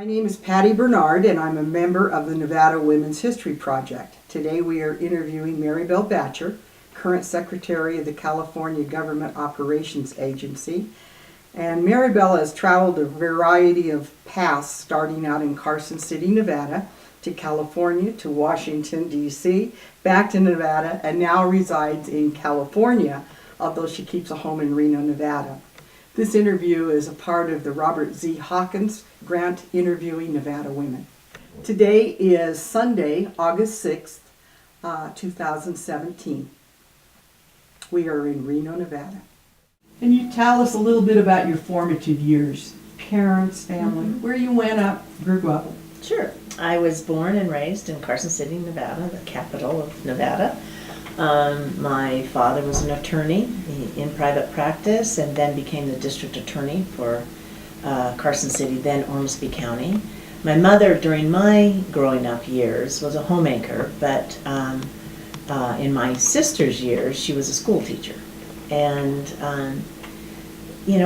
My name is Patty Bernard, and I'm a member of the Nevada Women's History Project. Today we are interviewing Marybel Batjer, current Secretary of the California Government Operations Agency. And Marybel has traveled a variety of paths, starting out in Carson City, Nevada, to California, to Washington, D.C., back to Nevada, and now resides in California, although she keeps a home in Reno, Nevada. This interview is a part of the Robert Z Hawkins Grant Interviewing Nevada Women. Today is Sunday, August 6th, 2017. We are in Reno, Nevada. Can you tell us a little bit about your formative years? Parents, family, where you went up, grew up? Sure. I was born and raised in Carson City, Nevada, the capital of Nevada. My father was an attorney in private practice and then became the district attorney for Carson City, then Ormsby County. My mother, during my growing up years, was a homemaker, but in my sister's years, she was a school teacher. And,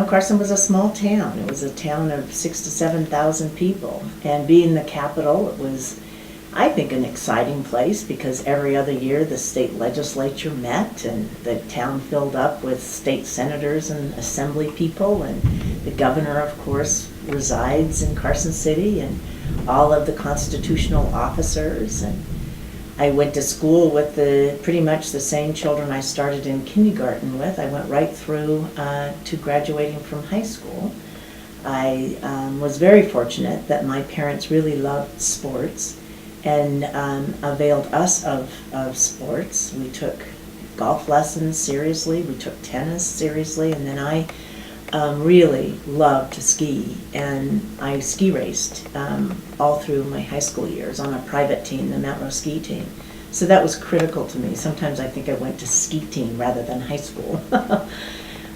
Carson was a small town. It was a town of 6,000 to 7,000 people. And being the capital, it was, I think, an exciting place because every other year the state legislature met and the town filled up with state senators and assembly people, and the governor, of course, resides in Carson City, and all of the constitutional officers. And I went to school with pretty much the same children I started in kindergarten with. I went right through to graduating from high school. I was very fortunate that my parents really loved sports and availed us of sports. We took golf lessons seriously, we took tennis seriously, and then I really loved to ski, and I ski raced all through my high school years on a private team, the Mount Rose ski team. So that was critical to me. Sometimes I think I went to ski team rather than high school.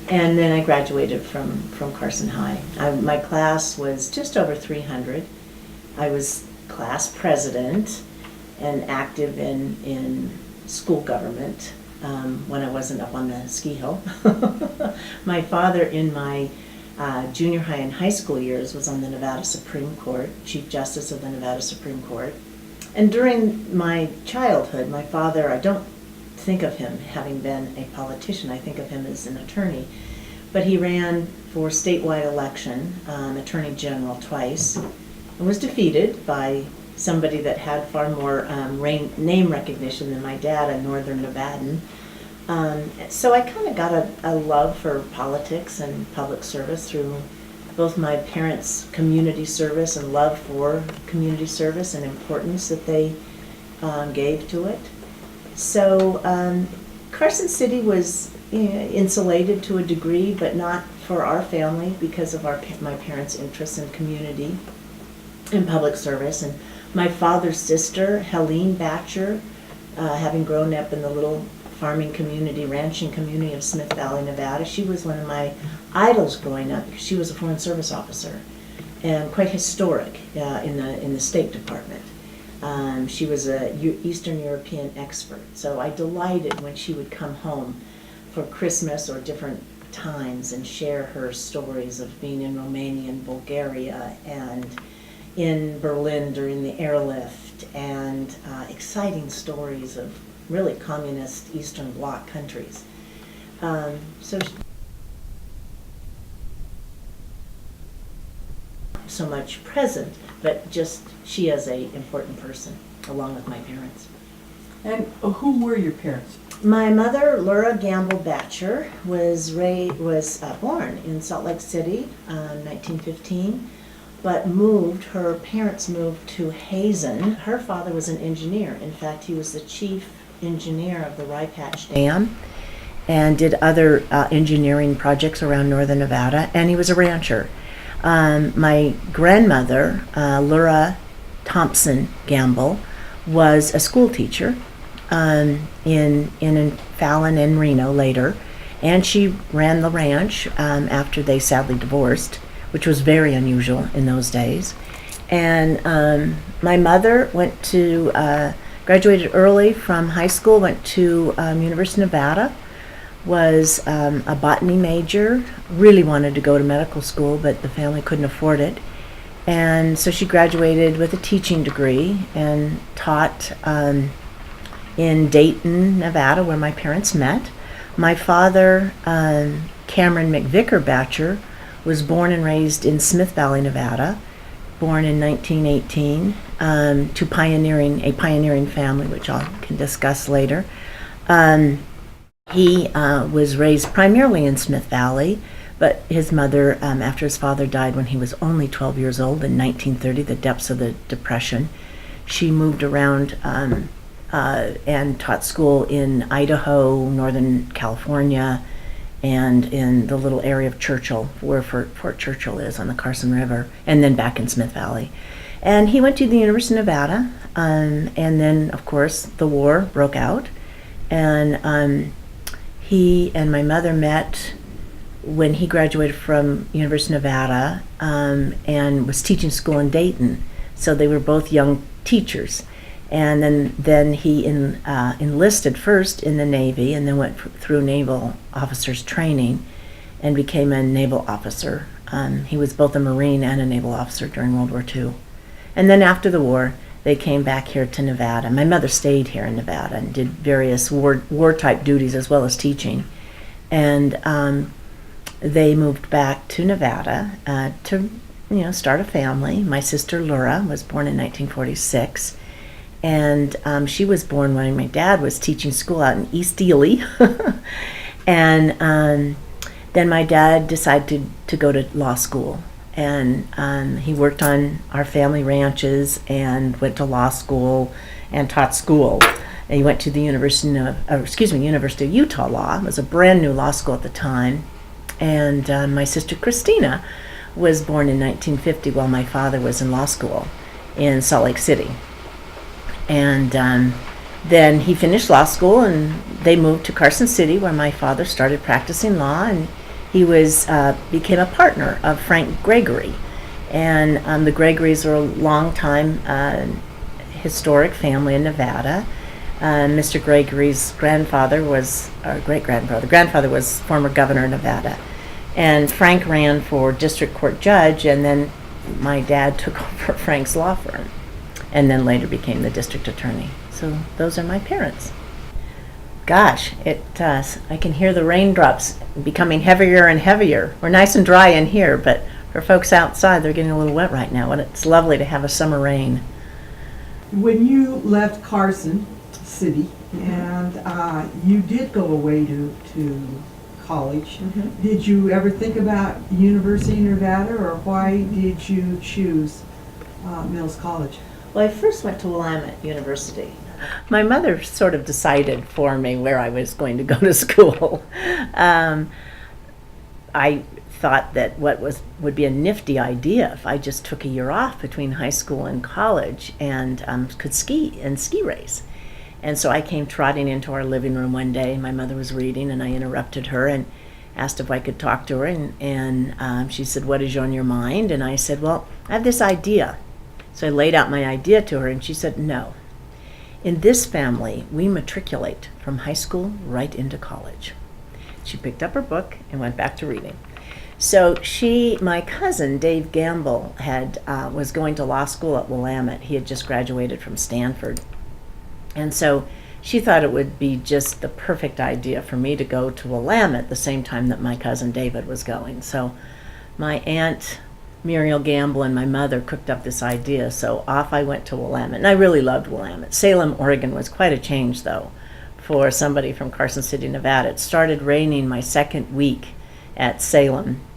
And then I graduated from Carson High. My class was just over 300. I was class president and active in school government when I wasn't up on the ski hill. My father, in my junior high and high school years, was on the Nevada Supreme Court, Chief Justice of the Nevada Supreme Court. And during my childhood, my father, I don't think of him having been a politician. I think of him as an attorney. But he ran for statewide election, attorney general twice, and was defeated by somebody that had far more name recognition than my dad, a northern Nevadan. So I kind of got a love for politics and public service through both my parents' community service and love for community service and importance that they gave to it. So Carson City was insulated to a degree, but not for our family because of my parents' interests in community and public service. And my father's sister, Helene Batjer, having grown up in the little farming community, ranching community of Smith Valley, Nevada, she was one of my idols growing up because she was a Foreign Service officer and quite historic in the State Department. She was a Eastern European expert, so I delighted when she would come home for Christmas or different times and share her stories of being in Romania and Bulgaria and in Berlin during the airlift, and exciting stories of really communist Eastern Bloc countries. So much present, but just she as a important person, along with my parents. And who were your parents? My mother, Laura Gamble Batjer, was born in Salt Lake City in 1915, but her parents moved to Hazen. Her father was an engineer. In fact, he was the chief engineer of the Rye Patch Dam and did other engineering projects around northern Nevada, and he was a rancher. My grandmother, Laura Thompson Gamble, was a school teacher in Fallon and Reno later, and she ran the ranch after they sadly divorced, which was very unusual in those days. And my mother graduated early from high school, went to University of Nevada, was a botany major, really wanted to go to medical school, but the family couldn't afford it. And so she graduated with a teaching degree and taught in Dayton, Nevada, where my parents met. My father, Cameron McVicker Batjer, was born and raised in Smith Valley, Nevada, born in 1918 to a pioneering family, which I can discuss later. He was raised primarily in Smith Valley, but his mother, after his father died when he was only 12 years old in 1930, the depths of the Depression, she moved around and taught school in Idaho, Northern California, and in the little area of Churchill, where Fort Churchill is on the Carson River, and then back in Smith Valley. And he went to the University of Nevada, and then, of course, the war broke out, and he and my mother met when he graduated from University of Nevada and was teaching school in Dayton. So they were both young teachers. And then he enlisted first in the Navy and then went through naval officers training and became a naval officer. He was both a Marine and a naval officer during World War II. And then after the war, they came back here to Nevada. My mother stayed here in Nevada and did various war-type duties as well as teaching. And they moved back to Nevada to start a family. My sister Laura was born in 1946. And she was born when my dad was teaching school out in East Ely. And then my dad decided to go to law school. And he worked on our family ranches and went to law school and taught school. And he went to the University of Utah Law. It was a brand new law school at the time. And my sister Christina was born in 1950 while my father was in law school in Salt Lake City. And then he finished law school and they moved to Carson City where my father started practicing law, and he became a partner of Frank Gregory. And the Gregorys are a long-time historic family in Nevada. Mr. Gregory's grandfather was former governor of Nevada. And Frank ran for district court judge, and then my dad took over Frank's law firm and then later became the district attorney. So those are my parents. Gosh, I can hear the raindrops becoming heavier and heavier. We're nice and dry in here, but for folks outside, they're getting a little wet right now, and it's lovely to have a summer rain. When you left Carson City and you did go away to college, did you ever think about University of Nevada, or why did you choose Mills College? Well, I first went to Willamette University. My mother sort of decided for me where I was going to go to school. I thought that would be a nifty idea if I just took a year off between high school and college and could ski and ski race. And so I came trotting into our living room one day. My mother was reading, and I interrupted her and asked if I could talk to her. And she said, "What is on your mind?" And I said, "Well, I have this idea." So I laid out my idea to her, and she said, "No. In this family, we matriculate from high school right into college." She picked up her book and went back to reading. So my cousin, Dave Gamble, was going to law school at Willamette. He had just graduated from Stanford. And so she thought it would be just the perfect idea for me to go to Willamette at the same time that my cousin David was going. So my aunt Muriel Gamble and my mother cooked up this idea, so off I went to Willamette. And I really loved Willamette. Salem, Oregon was quite a change, though, for somebody from Carson City, Nevada. It started raining my second week at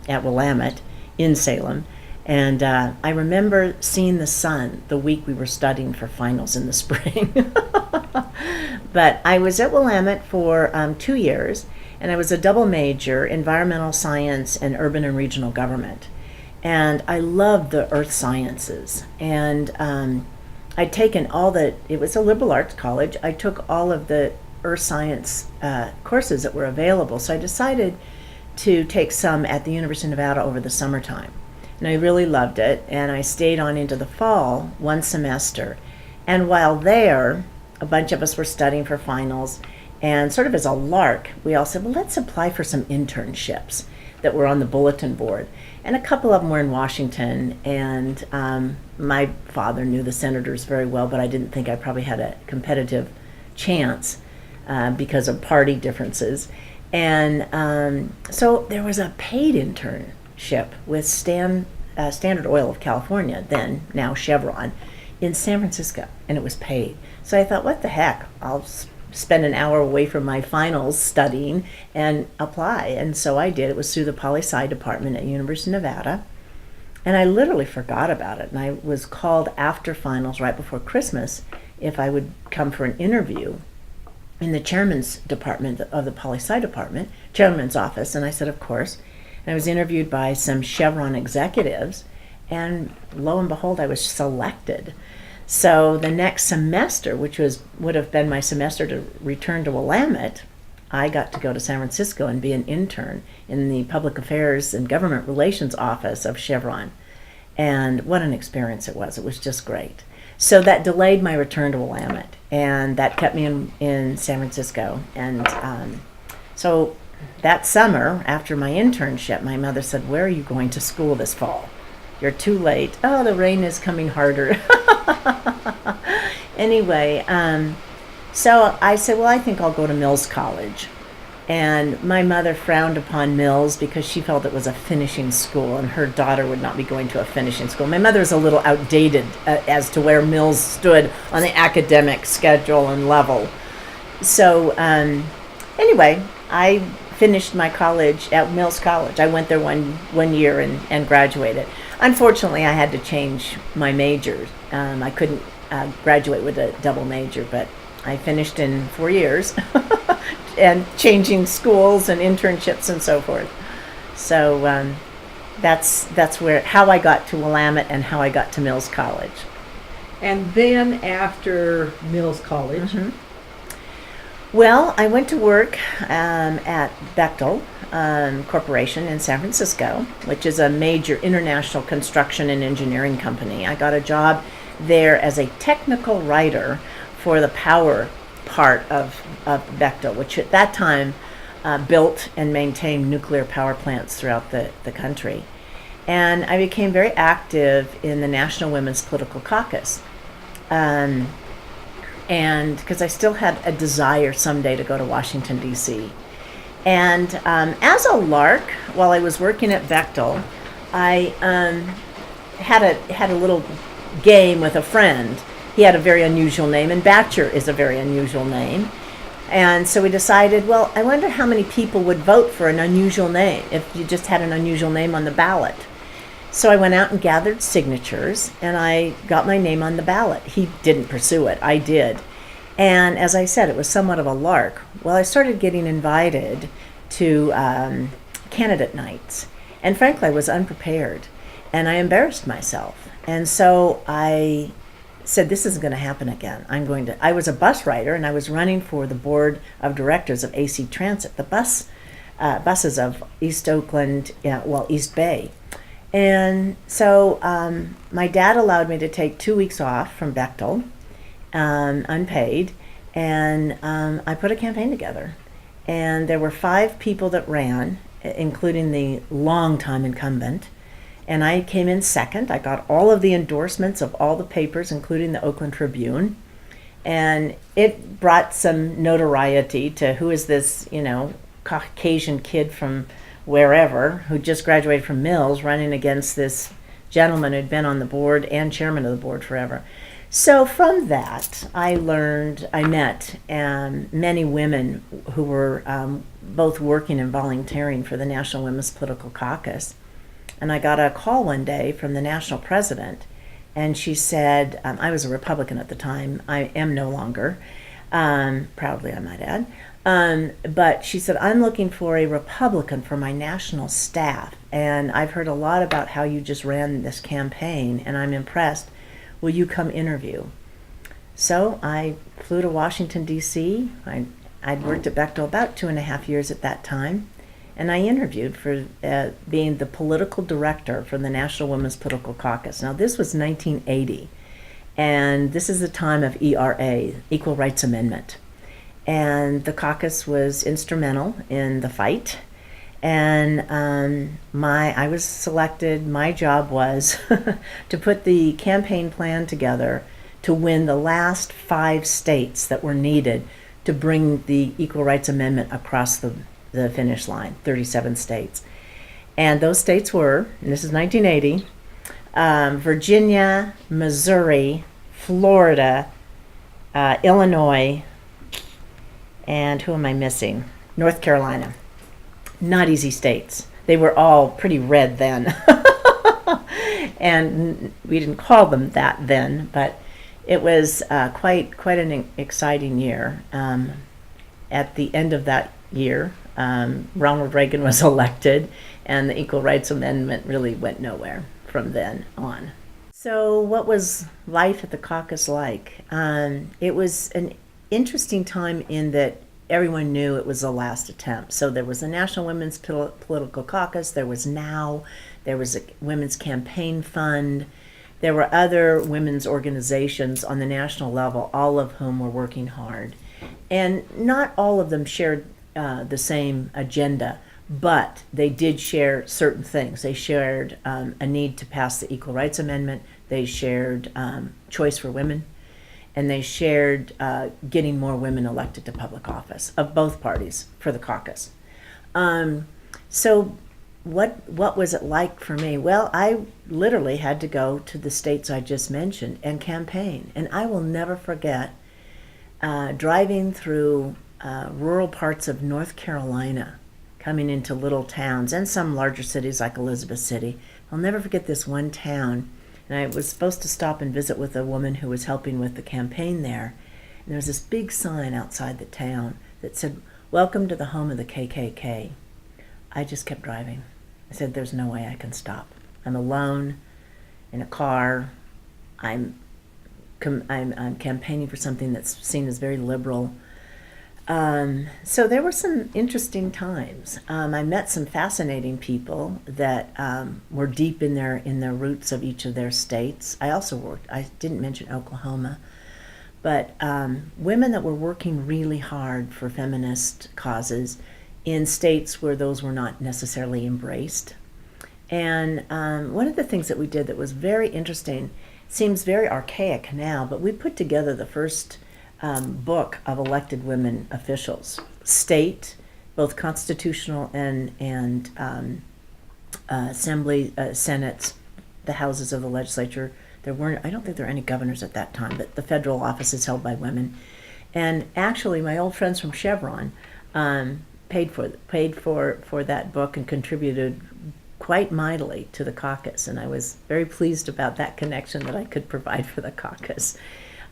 Willamette, in Salem. And I remember seeing the sun the week we were studying for finals in the spring. But I was at Willamette for 2 years, and I was a double major, environmental science and urban and regional government. And I loved the earth sciences. And I'd taken it was a liberal arts college. I took all of the earth science courses that were available. So I decided to take some at the University of Nevada over the summertime. And I really loved it. And I stayed on into the fall, one semester. And while there, a bunch of us were studying for finals. And sort of as a lark, we all said, well, let's apply for some internships that were on the bulletin board. And a couple of them were in Washington, and my father knew the senators very well, but I didn't think I probably had a competitive chance because of party differences. And so there was a paid internship with Standard Oil of California, then now Chevron, in San Francisco, and it was paid. So I thought, what the heck, I'll spend an hour away from my finals studying and apply. And so I did. It was through the poli-sci department at University of Nevada. And I literally forgot about it. And I was called after finals right before Christmas if I would come for an interview in the chairman's department of the poli-sci department, chairman's office. And I said, of course. And I was interviewed by some Chevron executives. And lo and behold, I was selected. So the next semester, which would have been my semester to return to Willamette, I got to go to San Francisco and be an intern in the Public Affairs and Government Relations Office of Chevron. And what an experience it was. It was just great. So that delayed my return to Willamette, and that kept me in San Francisco. And so that summer, after my internship, my mother said, "Where are you going to school this fall? You're too late." "Oh, the rain is coming harder." Anyway, so I said, well, I think I'll go to Mills College. And my mother frowned upon Mills because she felt it was a finishing school and her daughter would not be going to a finishing school. My mother is a little outdated as to where Mills stood on the academic schedule and level. So anyway, I finished my college at Mills College. I went there one year and graduated. Unfortunately, I had to change my major. I couldn't graduate with a double major, but I finished in 4 years and changing schools and internships and so forth. So that's how I got to Willamette and how I got to Mills College. And then after Mills College, Well, I went to work at Bechtel Corporation in San Francisco, which is a major international construction and engineering company. I got a job there as a technical writer for the power part of Bechtel, which at that time built and maintained nuclear power plants throughout the country. And I became very active in the National Women's Political Caucus. And because I still had a desire someday to go to Washington, D.C. And as a lark, while I was working at Bechtel, I had a little game with a friend. He had a very unusual name, and Batjer is a very unusual name. And so we decided, well, I wonder how many people would vote for an unusual name if you just had an unusual name on the ballot. So I went out and gathered signatures, and I got my name on the ballot. He didn't pursue it. I did. And as I said, it was somewhat of a lark. Well, I started getting invited to candidate nights. And frankly, I was unprepared, and I embarrassed myself. And so I said, this isn't going to happen again. I was a bus rider, and I was running for the board of directors of AC Transit, the buses of East Oakland, East Bay. And so my dad allowed me to take 2 weeks off from Bechtel, unpaid, and I put a campaign together. And there were 5 people that ran, including the longtime incumbent. And I came in second. I got all of the endorsements of all the papers, including the Oakland Tribune. And it brought some notoriety to who is this, Caucasian kid from wherever who just graduated from Mills running against this gentleman who'd been on the board and chairman of the board forever. So from that, I met many women who were both working and volunteering for the National Women's Political Caucus. And I got a call one day from the national president, and she said, I was a Republican at the time, I am no longer, proudly I might add, but she said, I'm looking for a Republican for my national staff, and I've heard a lot about how you just ran this campaign, and I'm impressed. Will you come interview? So I flew to Washington, D.C. I'd worked at Bechtel about 2.5 years at that time, and I interviewed for being the political director for the National Women's Political Caucus. Now, this was 1980, and this is the time of ERA, Equal Rights Amendment. And the caucus was instrumental in the fight. And I was selected. My job was to put the campaign plan together to win the last 5 states that were needed to bring the Equal Rights Amendment across the finish line, 37 states. And those states were, and this is 1980, Virginia, Missouri, Florida, Illinois, and who am I missing? North Carolina. Not easy states. They were all pretty red then. And we didn't call them that then, but it was quite an exciting year. At the end of that year, Ronald Reagan was elected, and the Equal Rights Amendment really went nowhere from then on. So what was life at the caucus like? It was an interesting time in that everyone knew it was the last attempt. So there was the National Women's Political Caucus, there was a Women's Campaign Fund, there were other women's organizations on the national level, all of whom were working hard. And not all of them shared the same agenda, but they did share certain things. They shared a need to pass the Equal Rights Amendment, they shared choice for women, and they shared getting more women elected to public office of both parties for the caucus. So what was it like for me? Well, I literally had to go to the states I just mentioned and campaign. And I will never forget driving through rural parts of North Carolina, coming into little towns and some larger cities like Elizabeth City. I'll never forget this one town. And I was supposed to stop and visit with a woman who was helping with the campaign there. And there was this big sign outside the town that said, "Welcome to the home of the KKK." I just kept driving. I said, there's no way I can stop. I'm alone in a car. I'm campaigning for something that's seen as very liberal. So there were some interesting times. I met some fascinating people that were deep in their roots of each of their states. I didn't mention Oklahoma, but women that were working really hard for feminist causes in states where those were not necessarily embraced. And one of the things that we did that was very interesting, seems very archaic now, but we put together the first book of elected women officials, state, both constitutional and assembly, senates, the houses of the legislature. I don't think there were any governors at that time, but the federal offices held by women. And actually, my old friends from Chevron paid for that book and contributed quite mightily to the caucus, and I was very pleased about that connection that I could provide for the caucus.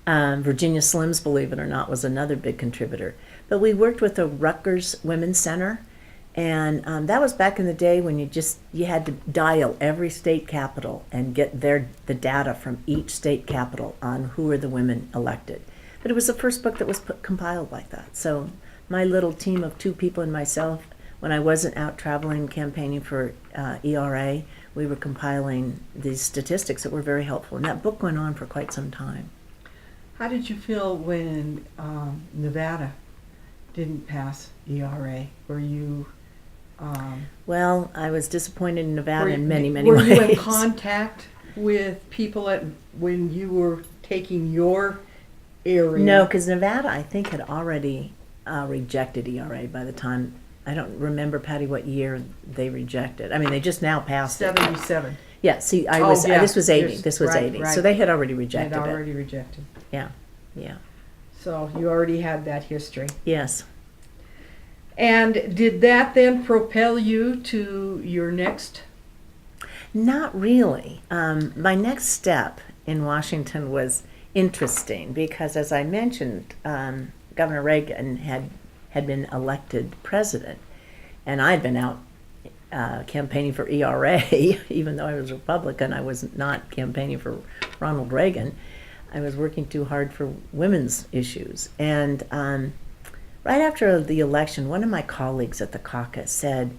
Virginia Slims, believe it or not, was another big contributor. But we worked with the Rutgers Women's Center, and that was back in the day when you had to dial every state capital and get the data from each state capital on who were the women elected. But it was the first book that was compiled like that. So my little team of 2 people and myself, when I wasn't out traveling campaigning for ERA, we were compiling these statistics that were very helpful. And that book went on for quite some time. How did you feel when Nevada didn't pass ERA? Were you Well, I was disappointed in Nevada in many ways. Were you in contact with people when you were taking your area? No, because Nevada, I think, had already rejected ERA by the time, I don't remember, Patty, what year they rejected. I mean, they just now passed 77. Yeah, see, this was 80. This was 80. Right. So they had already rejected They had already rejected. Yeah. So you already had that history. Yes. And did that then propel you to your next? Not really. My next step in Washington was interesting because, as I mentioned, Governor Reagan had been elected president, and I'd been out campaigning for ERA, even though I was Republican. I was not campaigning for Ronald Reagan. I was working too hard for women's issues. And right after the election, one of my colleagues at the caucus said,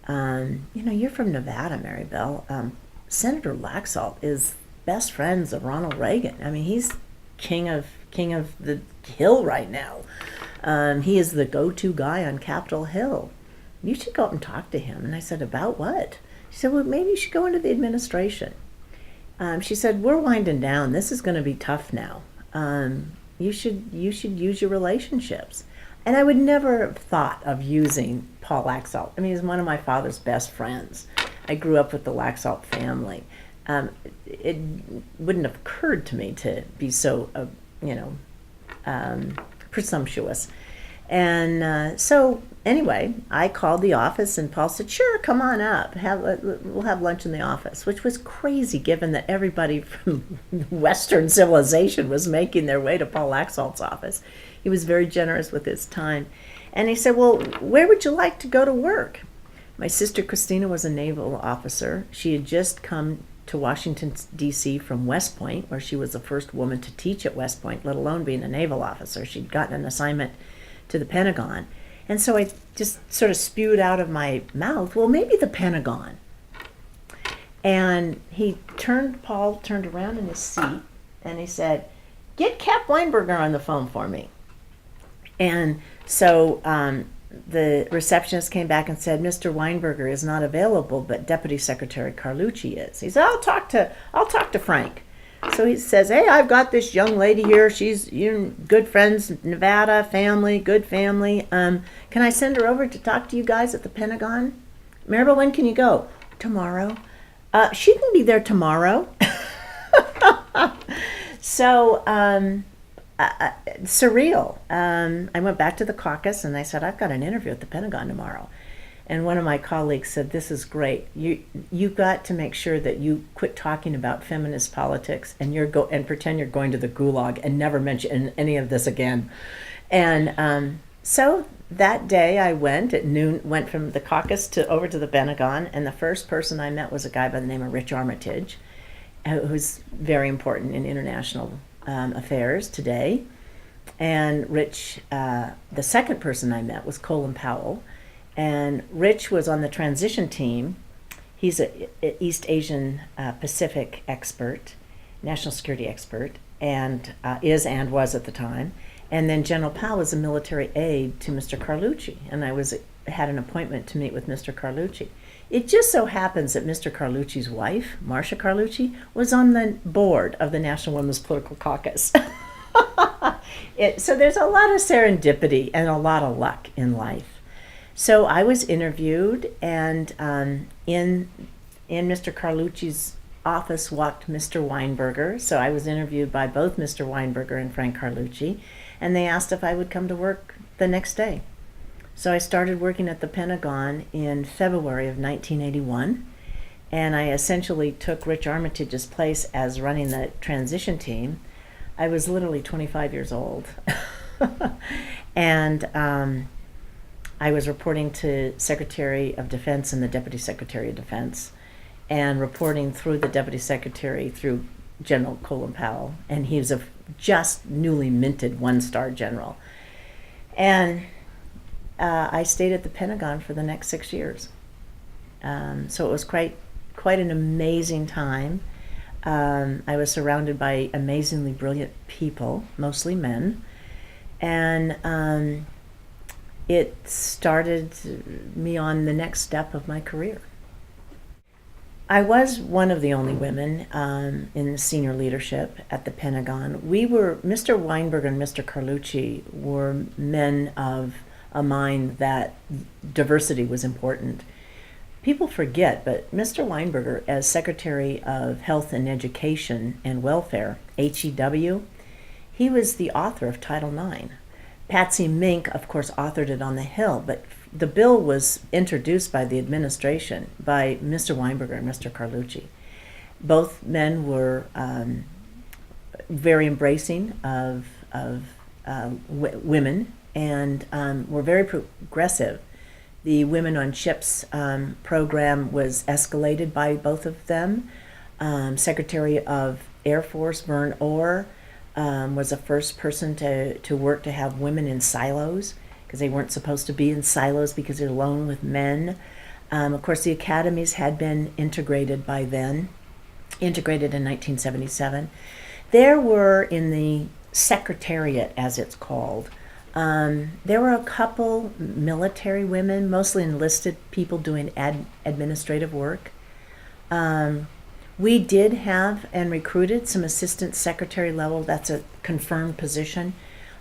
you're from Nevada, Marybel. Senator Laxalt is best friends of Ronald Reagan. I mean, he's king of the Hill right now. He is the go-to guy on Capitol Hill. you should go up and talk to him. And I said, about what? She said, well, maybe you should go into the administration. She said, we're winding down. This is going to be tough now. You should use your relationships. And I would never have thought of using Paul Laxalt. I mean, he's one of my father's best friends. I grew up with the Laxalt family. It wouldn't have occurred to me to be so, presumptuous. And so anyway, I called the office, and Paul said, sure, come on up. We'll have lunch in the office, which was crazy given that everybody from Western civilization was making their way to Paul Laxalt's office. He was very generous with his time. And he said, well, where would you like to go to work? My sister Christina was a naval officer. She had just come to Washington, D.C. from West Point, where she was the first woman to teach at West Point, let alone being a naval officer. She'd gotten an assignment to the Pentagon. And so I just sort of spewed out of my mouth, well, maybe the Pentagon. And Paul turned around in his seat, and he said, get Cap Weinberger on the phone for me. And so the receptionist came back and said, Mr. Weinberger is not available, but Deputy Secretary Carlucci is. He said, I'll talk to Frank. So he says, hey, I've got this young lady here. She's good friends, Nevada family, good family. Can I send her over to talk to you guys at the Pentagon? Marybel, when can you go? Tomorrow. She can be there tomorrow. So, surreal. I went back to the caucus and I said, I've got an interview at the Pentagon tomorrow. And one of my colleagues said, this is great. You've got to make sure that you quit talking about feminist politics and and pretend you're going to the gulag and never mention any of this again. And so that day I went at noon, went from the caucus over to the Pentagon, and the first person I met was a guy by the name of Rich Armitage, who's very important in international affairs today. And Rich, the second person I met was Colin Powell. And Rich was on the transition team. He's an East Asian Pacific expert, national security expert, and was at the time. And then General Powell was a military aide to Mr. Carlucci, and I had an appointment to meet with Mr. Carlucci. It just so happens that Mr. Carlucci's wife, Marcia Carlucci, was on the board of the National Women's Political Caucus. So there's a lot of serendipity and a lot of luck in life. So I was interviewed, and in Mr. Carlucci's office walked Mr. Weinberger. So I was interviewed by both Mr. Weinberger and Frank Carlucci, and they asked if I would come to work the next day. So I started working at the Pentagon in February of 1981, and I essentially took Rich Armitage's place as running the transition team. I was literally 25 years old. And I was reporting to Secretary of Defense and the Deputy Secretary of Defense, and reporting through the Deputy Secretary through General Colin Powell, and he was a just newly minted one-star general. And I stayed at the Pentagon for the next 6 years. So it was quite an amazing time. I was surrounded by amazingly brilliant people, mostly men, and it started me on the next step of my career. I was one of the only women in senior leadership at the Pentagon. Mr. Weinberger and Mr. Carlucci were men of a mind that diversity was important. People forget, but Mr. Weinberger, as Secretary of Health and Education and Welfare, HEW, he was the author of Title IX. Patsy Mink, of course, authored it on the Hill, but the bill was introduced by the administration by Mr. Weinberger and Mr. Carlucci. Both men were very embracing of women, and were very progressive. The Women on Ships program was escalated by both of them. Secretary of Air Force Vern Orr was the first person to work to have women in silos, because they weren't supposed to be in silos because they're alone with men. Of course, the academies had been integrated by then, integrated in 1977. There were, in the Secretariat, as it's called, There were a couple military women, mostly enlisted people doing administrative work. We did have and recruited some assistant secretary level, that's a confirmed position,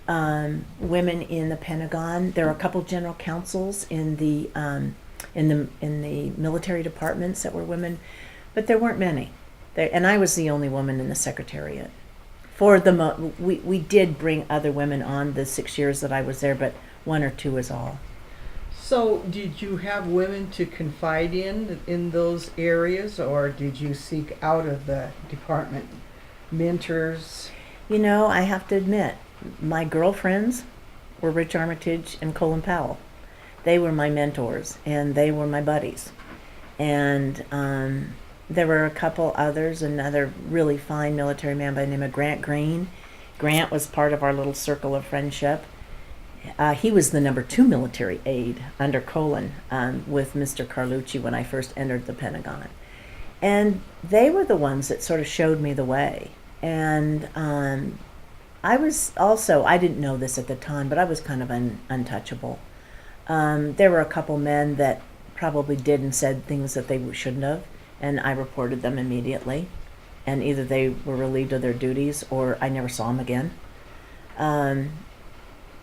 women in the Pentagon. There are a couple general counsels in the military departments that were women, but there weren't many. And I was the only woman in the secretariat. We did bring other women on the 6 years that I was there, but one or two is all. So, did you have women to confide in those areas, or did you seek out of the department mentors? You know, I have to admit, my girlfriends were Rich Armitage and Colin Powell. They were my mentors, and they were my buddies. And there were a couple others, another really fine military man by the name of Grant Green. Grant was part of our little circle of friendship. He was the number 2 military aide under Colin with Mr. Carlucci when I first entered the Pentagon. And they were the ones that sort of showed me the way. And I was also, I didn't know this at the time, but I was kind of untouchable. There were a couple men that probably did and said things that they shouldn't have, and I reported them immediately. And either they were relieved of their duties or I never saw them again.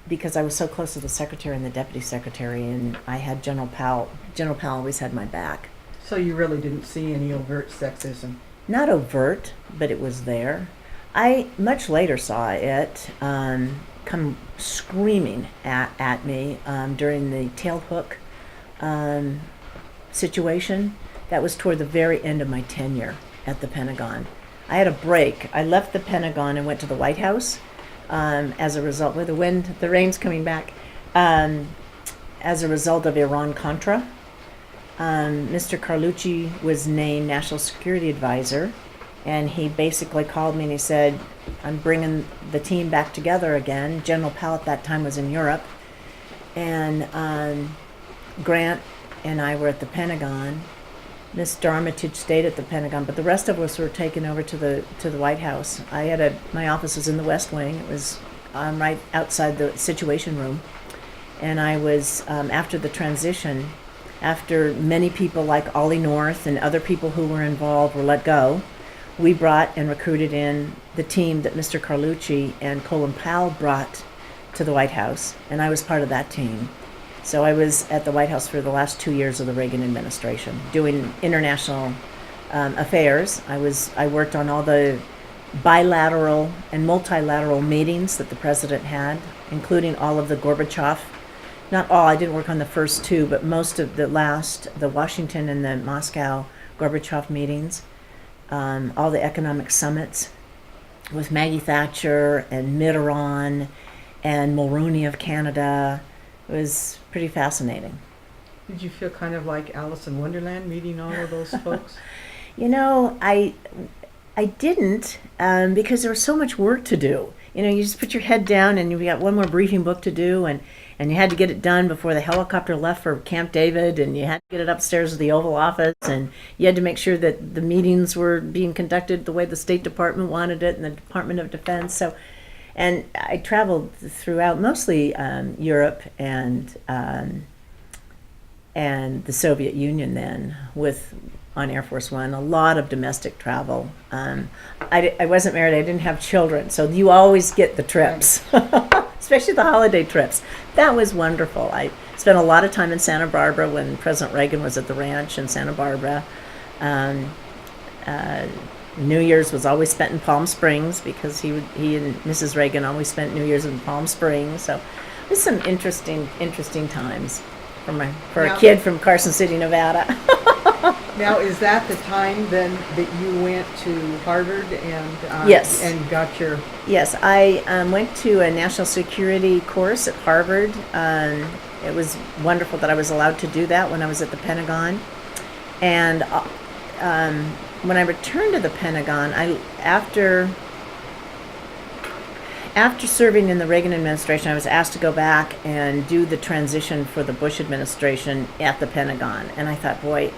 Because I was so close to the secretary and the deputy secretary, and I had General Powell. General Powell always had my back. So you really didn't see any overt sexism? Not overt, but it was there. I much later saw it come screaming at me during the tailhook situation. That was toward the very end of my tenure at the Pentagon. I had a break. I left the Pentagon and went to the White House. As a result, with the rain's coming back, as a result of Iran-Contra. Mr. Carlucci was named National Security Advisor, and he basically called me and he said, I'm bringing the team back together again. General Powell at that time was in Europe, and Grant and I were at the Pentagon. Mr. Armitage stayed at the Pentagon, but the rest of us were taken over to the White House. My office was in the West Wing. It was right outside the Situation Room, and I was after the transition, after many people like Ollie North and other people who were involved were let go. We brought and recruited in the team that Mr. Carlucci and Colin Powell brought to the White House, and I was part of that team. So I was at the White House for the last 2 years of the Reagan administration, doing international affairs. I worked on all the bilateral and multilateral meetings that the president had, including all of the Gorbachev. Not all, I didn't work on the first 2, but most of the Washington and the Moscow Gorbachev meetings, all the economic summits with Maggie Thatcher and Mitterrand and Mulroney of Canada. It was pretty fascinating. Did you feel kind of like Alice in Wonderland meeting all of those folks? You know, I didn't because there was so much work to do. You know, you just put your head down and you got one more briefing book to do, and you had to get it done before the helicopter left for Camp David, and you had to get it upstairs to the Oval Office, and you had to make sure that the meetings were being conducted the way the State Department wanted it and the Department of Defense. And I traveled throughout mostly Europe and the Soviet Union then on Air Force One. A lot of domestic travel. I wasn't married. I didn't have children, so you always get the trips, especially the holiday trips. That was wonderful. I spent a lot of time in Santa Barbara when President Reagan was at the ranch in Santa Barbara. New Year's was always spent in Palm Springs because he and Mrs. Reagan always spent New Year's in Palm Springs. So it was some interesting times for a kid from Carson City, Nevada. Now, is that the time then that you went to Harvard and Yes. and got your? Yes, I went to a national security course at Harvard. It was wonderful that I was allowed to do that when I was at the Pentagon. And when I returned to the Pentagon, after serving in the Reagan administration, I was asked to go back and do the transition for the Bush administration at the Pentagon. And I thought, boy,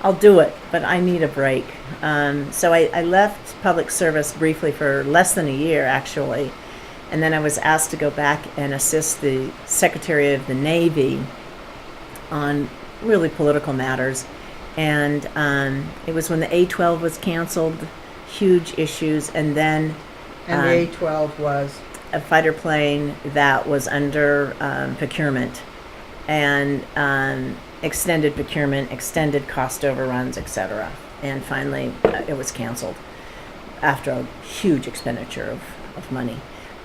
I'll do it, but I need a break. So I left public service briefly for less than a year, actually, And then I was asked to go back and assist the Secretary of the Navy on really political matters. And it was when the A-12 was canceled, huge issues, and then And the A-12 was? a fighter plane that was under procurement, and extended procurement, extended cost overruns, etc. And finally, it was canceled after a huge expenditure of money.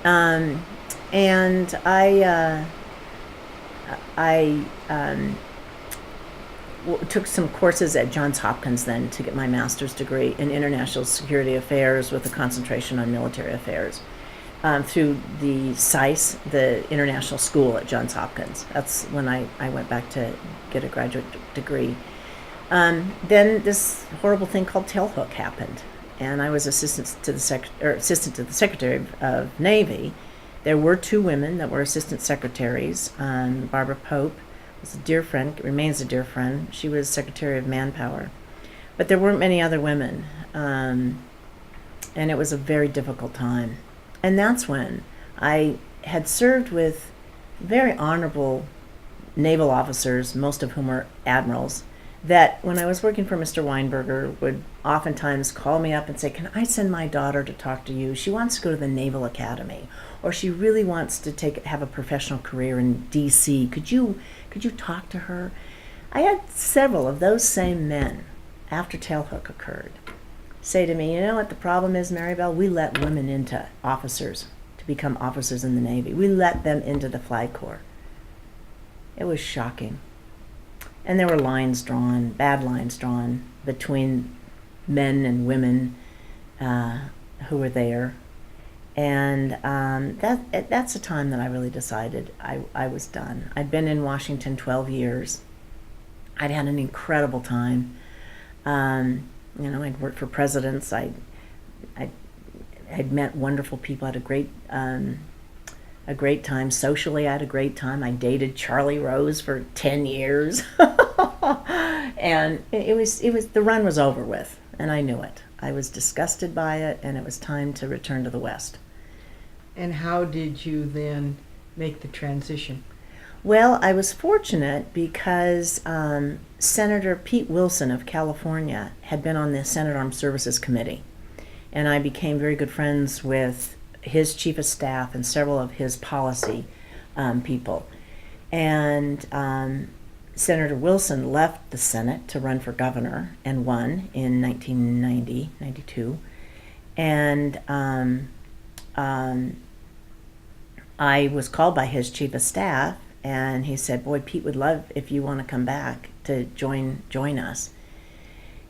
And I took some courses at Johns Hopkins then to get my master's degree in international security affairs with a concentration on military affairs through the SICE, the International School at Johns Hopkins. That's when I went back to get a graduate degree. Then this horrible thing called tailhook happened, and I was assistant to the Secretary of Navy. There were 2 women that were assistant secretaries. Barbara Pope was a dear friend, remains a dear friend. She was Secretary of Manpower. But there weren't many other women, and it was a very difficult time. And that's when I had served with very honorable naval officers, most of whom were admirals, that when I was working for Mr. Weinberger would oftentimes call me up and say, "Can I send my daughter to talk to you? She wants to go to the Naval Academy, or she really wants to have a professional career in D.C. Could you talk to her?" I had several of those same men, after tailhook occurred, say to me, "You know what the problem is, Marybel? We let women into officers, to become officers in the Navy. We let them into the Flag Corps." It was shocking. And there were lines drawn, bad lines drawn, between men and women who were there. And that's a time that I really decided I was done. I'd been in Washington 12 years. I'd had an incredible time. I'd worked for presidents. I'd met wonderful people. I had a great time socially. I had a great time. I dated Charlie Rose for 10 years, and it was the run was over with, and I knew it. I was disgusted by it, and it was time to return to the West. And how did you then make the transition? Well, I was fortunate because Senator Pete Wilson of California had been on the Senate Armed Services Committee, and I became very good friends with his chief of staff and several of his policy people. And Senator Wilson left the Senate to run for governor and won in 1992. And I was called by his chief of staff, and he said, "Boy, Pete would love if you want to come back to join us."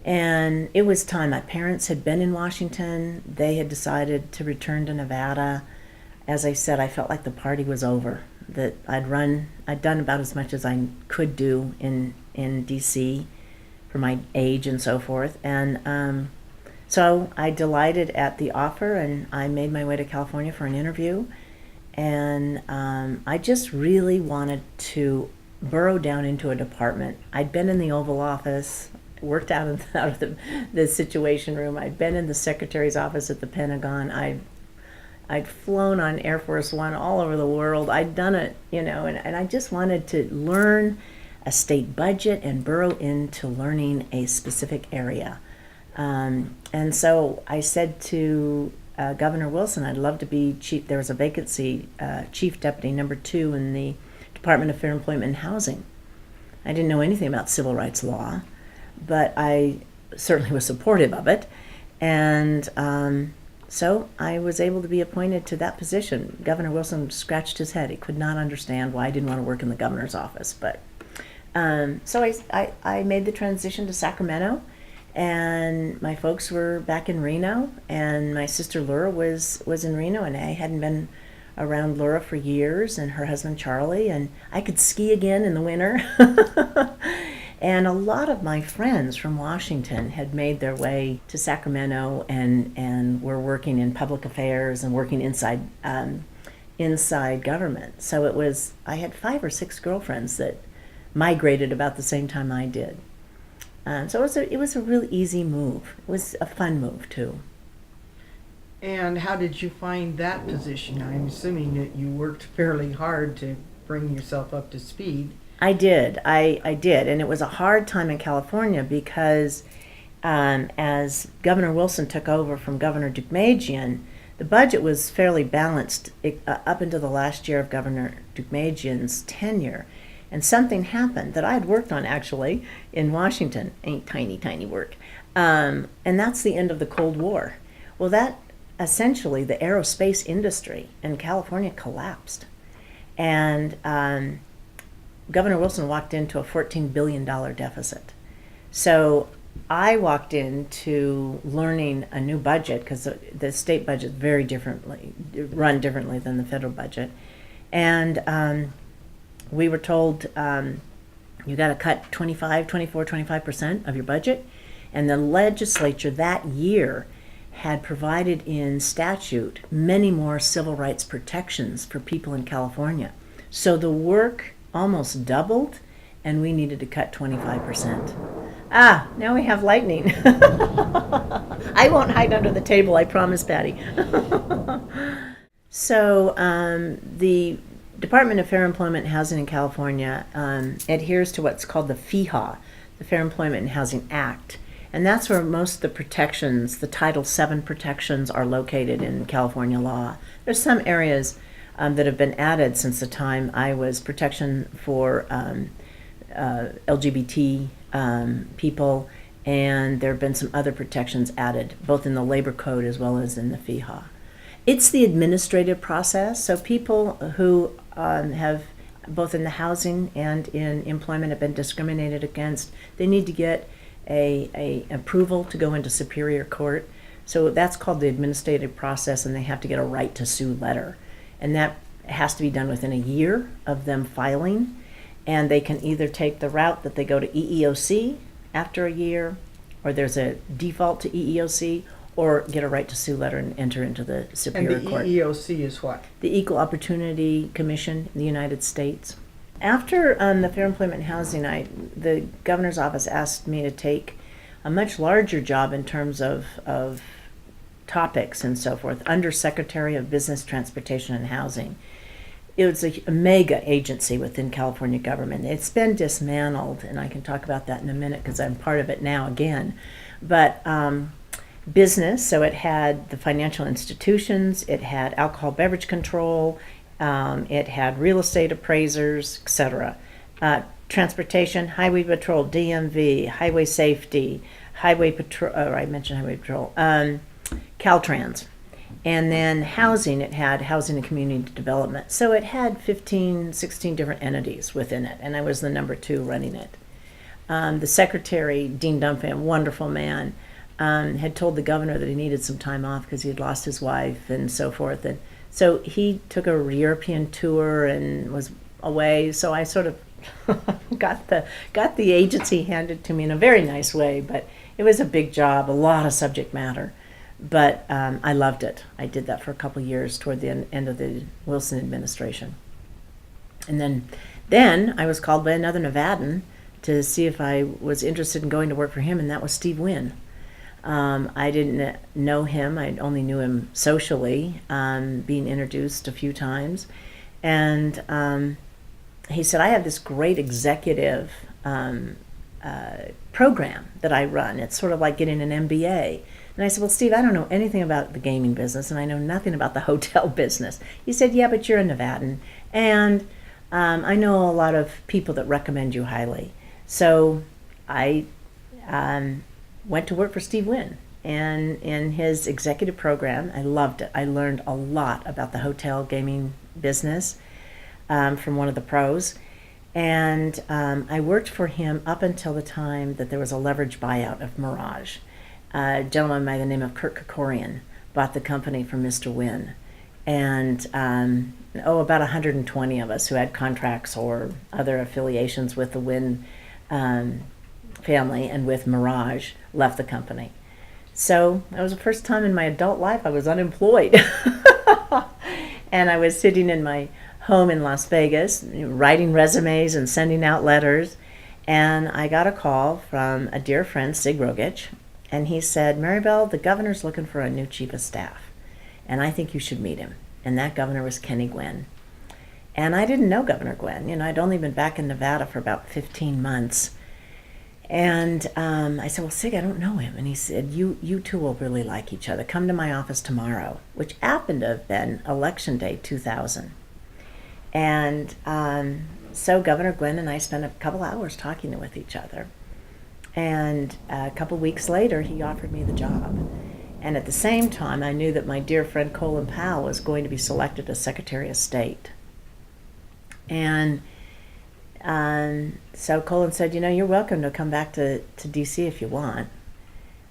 And it was time. My parents had been in Washington. They had decided to return to Nevada. As I said, I felt like the party was over, that I'd done about as much as I could do in D.C. for my age and so forth. And so I delighted at the offer, and I made my way to California for an interview. And I just really wanted to burrow down into a department. I'd been in the Oval Office, worked out of the Situation Room. I'd been in the Secretary's office at the Pentagon. I'd flown on Air Force One all over the world. I'd done it, and I just wanted to learn a state budget and burrow into learning a specific area. And so I said to Governor Wilson, I'd love to be chief. There was a vacancy, chief deputy number 2 in the Department of Fair Employment and Housing. I didn't know anything about civil rights law, but I certainly was supportive of it. And so I was able to be appointed to that position. Governor Wilson scratched his head. He could not understand why I didn't want to work in the governor's office. But so I made the transition to Sacramento, and my folks were back in Reno, and my sister Laura was in Reno, and I hadn't been around Laura for years, and her husband Charlie, and I could ski again in the winter. And a lot of my friends from Washington had made their way to Sacramento and were working in public affairs and working inside government. So I had 5 or 6 girlfriends that migrated about the same time I did. So it was a really easy move. It was a fun move too. And how did you find that position? I'm assuming that you worked fairly hard to bring yourself up to speed. I did. I did. And it was a hard time in California because as Governor Wilson took over from Governor Deukmejian, the budget was fairly balanced up until the last year of Governor Deukmejian's tenure. And something happened that I had worked on actually in Washington, ain't tiny work. And that's the end of the Cold War. Well, that essentially the aerospace industry in California collapsed. And Governor Wilson walked into a $14 billion deficit. So I walked into learning a new budget because the state budget very differently, run differently than the federal budget. And we were told you got to cut 25% of your budget. And the legislature that year had provided in statute many more civil rights protections for people in California. So the work almost doubled, and we needed to cut 25%. Now we have lightning. I won't hide under the table, I promise, Patty. So the Department of Fair Employment and Housing in California adheres to what's called the FEHA, the Fair Employment and Housing Act. And that's where most of the protections, the Title VII protections, are located in California law. There's some areas that have been added since the time I was, protection for LGBT people, and there have been some other protections added, both in the labor code as well as in the FEHA. It's the administrative process, so people who have, both in the housing and in employment, have been discriminated against, they need to get a approval to go into Superior Court. So that's called the administrative process, and they have to get a right to sue letter. And that has to be done within a year of them filing. And they can either take the route that they go to EEOC after a year, or there's a default to EEOC, or get a right to sue letter and enter into the Superior Court. And the EEOC is what? The Equal Opportunity Commission in the United States. After the Fair Employment and Housing, the governor's office asked me to take a much larger job in terms of topics and so forth, under Secretary of Business, Transportation, and Housing. It was a mega agency within California government. It's been dismantled, and I can talk about that in a minute because I'm part of it now again. But business, so it had the financial institutions, it had alcohol beverage control, it had real estate appraisers, etc. Transportation, highway patrol, DMV, highway safety, highway patrol, I mentioned highway patrol, Caltrans. And then housing, it had housing and community development. So it had 15, 16 different entities within it, and I was the number 2 running it. The secretary, Dean Dunphy, a wonderful man, had told the governor that he needed some time off because he had lost his wife and so forth. And so he took a European tour and was away. So I sort of got the agency handed to me in a very nice way, but it was a big job, a lot of subject matter. But I loved it. I did that for a couple years toward the end of the Wilson administration. And then I was called by another Nevadan to see if I was interested in going to work for him, and that was Steve Wynn. I didn't know him. I only knew him socially, being introduced a few times. And he said, I have this great executive program that I run. It's sort of like getting an MBA. And I said, well, Steve, I don't know anything about the gaming business, and I know nothing about the hotel business. He said, yeah, but you're a Nevadan, and I know a lot of people that recommend you highly. So I went to work for Steve Wynn, and in his executive program, I loved it. I learned a lot about the hotel gaming business from one of the pros. And I worked for him up until the time that there was a leverage buyout of Mirage. A gentleman by the name of Kurt Kokorian bought the company from Mr. Wynn. And about 120 of us who had contracts or other affiliations with the Wynn family and with Mirage left the company. So that was the first time in my adult life I was unemployed. And I was sitting in my home in Las Vegas, writing resumes and sending out letters. And I got a call from a dear friend, Sig Rogich, and he said, Marybel, the governor's looking for a new chief of staff. and I think you should meet him. And that governor was Kenny Gwinn. And I didn't know Governor Gwinn. You know, I'd only been back in Nevada for about 15 months. And I said, well, Sig, I don't know him. And he said, you two will really like each other. Come to my office tomorrow, which happened to have been Election Day 2000. And so Governor Gwinn and I spent a couple hours talking with each other. And a couple weeks later, he offered me the job. And at the same time, I knew that my dear friend Colin Powell was going to be selected as Secretary of State. And so Colin said, you know, you're welcome to come back to D.C. if you want.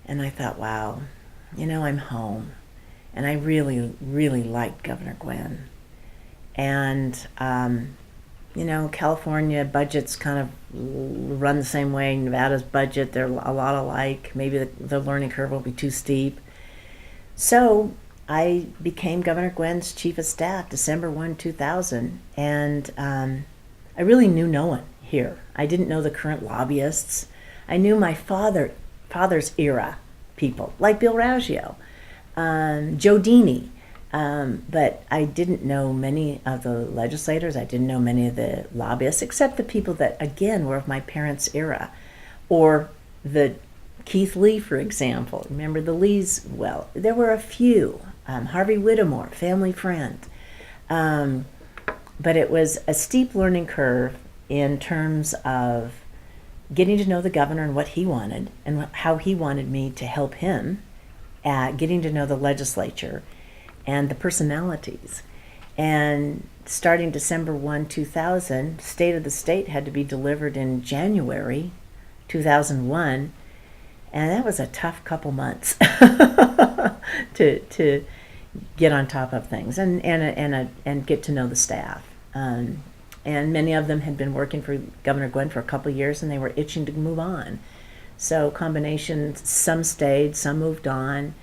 And I thought, wow, you know, I'm home. And I really, really liked Governor Gwinn. And, you know, California budgets kind of run the same way. Nevada's budget, they're a lot alike. Maybe the learning curve will be too steep. So I became Governor Gwinn's Chief of Staff December 1, 2000. And I really knew no one here. I didn't know the current lobbyists. I knew my father's era people, like Bill Raggio, Joe Dini. But I didn't know many of the legislators. I didn't know many of the lobbyists, except the people that, again, were of my parents' era. Or the Keith Lee, for example. Remember the Lees? Well, there were a few. Harvey Whittemore, family friend. But it was a steep learning curve in terms of getting to know the governor and what he wanted and how he wanted me to help him at getting to know the legislature and the personalities. And starting December 1, 2000, State of the State had to be delivered in January 2001, and that was a tough couple months to get on top of things and get to know the staff. And many of them had been working for Governor Gwinn for a couple of years, and they were itching to move on. So combinations, some stayed, some moved on.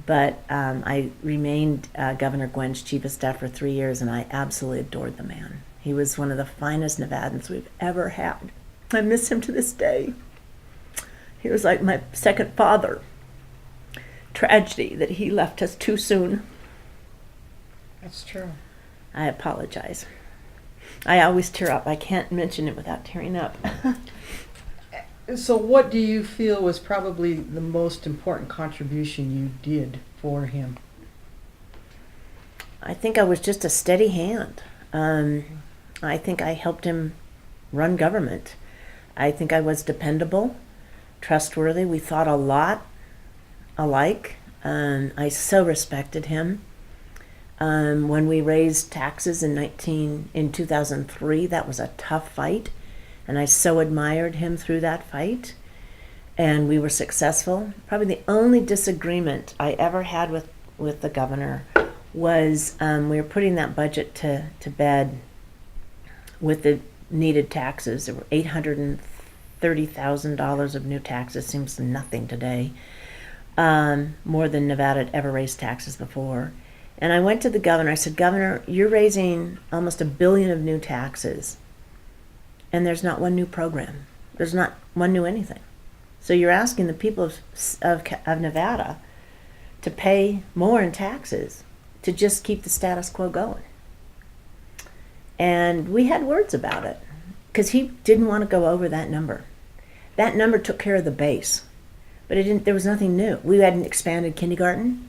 But I remained Governor Gwinn's Chief of Staff for 3 years, and I absolutely adored the man. He was one of the finest Nevadans we've ever had. I miss him to this day. He was like my second father. Tragedy that he left us too soon. That's true. I apologize. I always tear up. I can't mention it without tearing up. So what do you feel was probably the most important contribution you did for him? I think I was just a steady hand. I think I helped him run government. I think I was dependable, trustworthy. We thought a lot alike. I so respected him. When we raised taxes in 2003, that was a tough fight. And I so admired him through that fight. And we were successful. Probably the only disagreement I ever had with the governor was we were putting that budget to bed with the needed taxes. There were $830,000 of new taxes. Seems nothing today. More than Nevada had ever raised taxes before. And I went to the governor. I said, Governor, you're raising almost $1 billion of new taxes. And there's not one new program. There's not one new anything. So you're asking the people of Nevada to pay more in taxes to just keep the status quo going. And we had words about it because he didn't want to go over that number. That number took care of the base, but there was nothing new. We hadn't expanded kindergarten.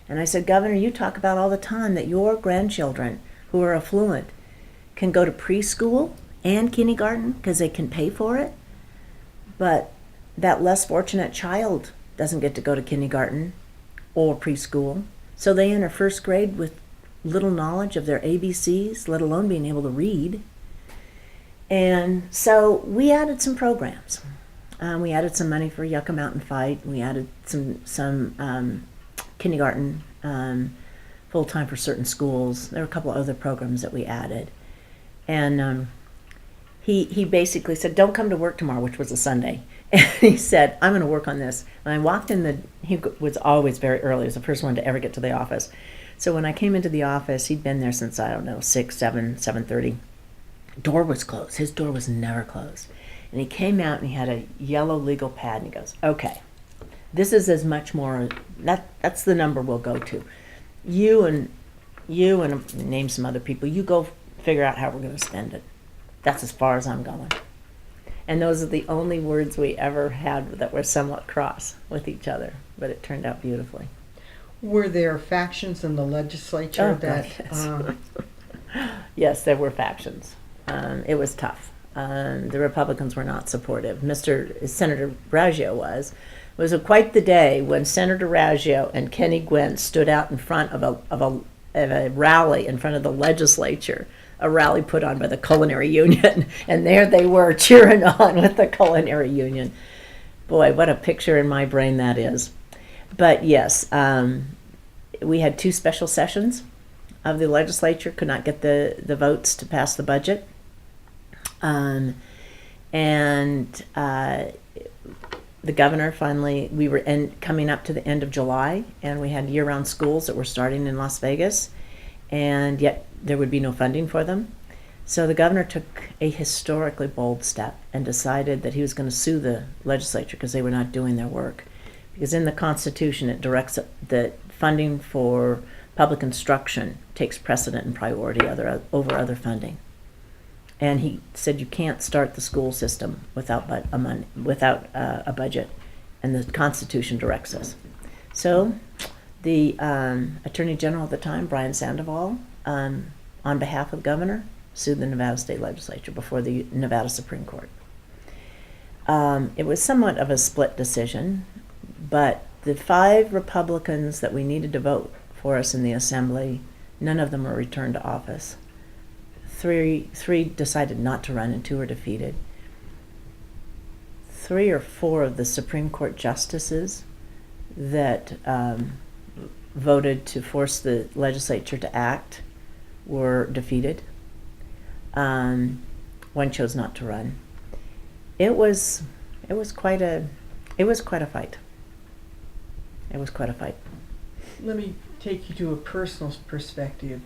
And I said, Governor, you talk about all the time that your grandchildren who are affluent can go to preschool and kindergarten because they can pay for it. But that less fortunate child doesn't get to go to kindergarten or preschool. So they enter first grade with little knowledge of their ABCs, let alone being able to read. And so we added some programs. We added some money for Yucca Mountain Fight. We added some kindergarten full-time for certain schools. There were a couple of other programs that we added. And he basically said, don't come to work tomorrow, which was a Sunday. And he said, I'm going to work on this. And I walked in he was always very early. He was the first one to ever get to the office. So when I came into the office, he'd been there since, 6, 7, 7:30. Door was closed. His door was never closed. And he came out and he had a yellow legal pad and he goes, okay, this is as much more, that's the number we'll go to. you and name some other people, you go figure out how we're going to spend it. That's as far as I'm going. And those are the only words we ever had that were somewhat cross with each other, but it turned out beautifully. Were there factions in the legislature God, yes, there were factions. It was tough. The Republicans were not supportive. Senator Raggio was. It was quite the day when Senator Raggio and Kenny Gwynn stood out in front of a rally in front of the legislature, a rally put on by the Culinary Union, and there they were cheering on with the Culinary Union. Boy, what a picture in my brain that is. But yes, we had 2 special sessions of the legislature, could not get the votes to pass the budget. The governor finally, we were coming up to the end of July, and we had year-round schools that were starting in Las Vegas, and yet there would be no funding for them. So the governor took a historically bold step and decided that he was going to sue the legislature because they were not doing their work. Because in the Constitution, it directs that funding for public instruction takes precedent and priority over other funding. And he said you can't start the school system without a budget, and the Constitution directs us. So the Attorney General at the time, Brian Sandoval, on behalf of the governor, sued the Nevada State Legislature before the Nevada Supreme Court. It was somewhat of a split decision, but the 5 Republicans that we needed to vote for us in the Assembly, none of them were returned to office. Three decided not to run, and 2 were defeated. 3 or 4 of the Supreme Court justices that voted to force the legislature to act were defeated. One chose not to run. It was quite a fight. It was quite a fight. Let me take you to a personal perspective.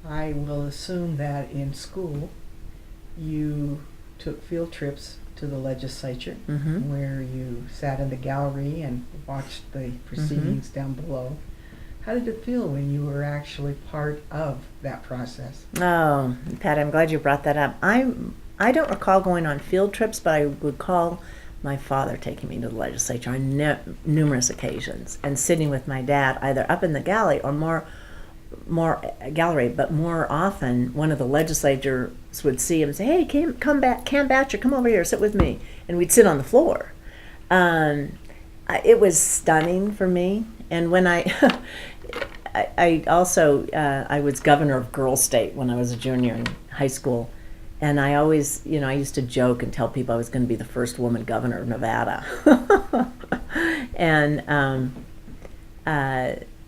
I will assume that in school you took field trips to the legislature, Mm-hmm. where you sat in the gallery and watched the proceedings down below. How did it feel when you were actually part of that process? Oh, Pat, I'm glad you brought that up. I don't recall going on field trips, but I recall my father taking me to the legislature on numerous occasions and sitting with my dad either up in the gallery or more gallery, but more often one of the legislators would see him and say, "Hey, come back, Cam Batjer, come over here, sit with me," and we'd sit on the floor. It was stunning for me, and when I was governor of Girl State when I was a junior in high school, and I always, I used to joke and tell people I was going to be the first woman governor of Nevada, and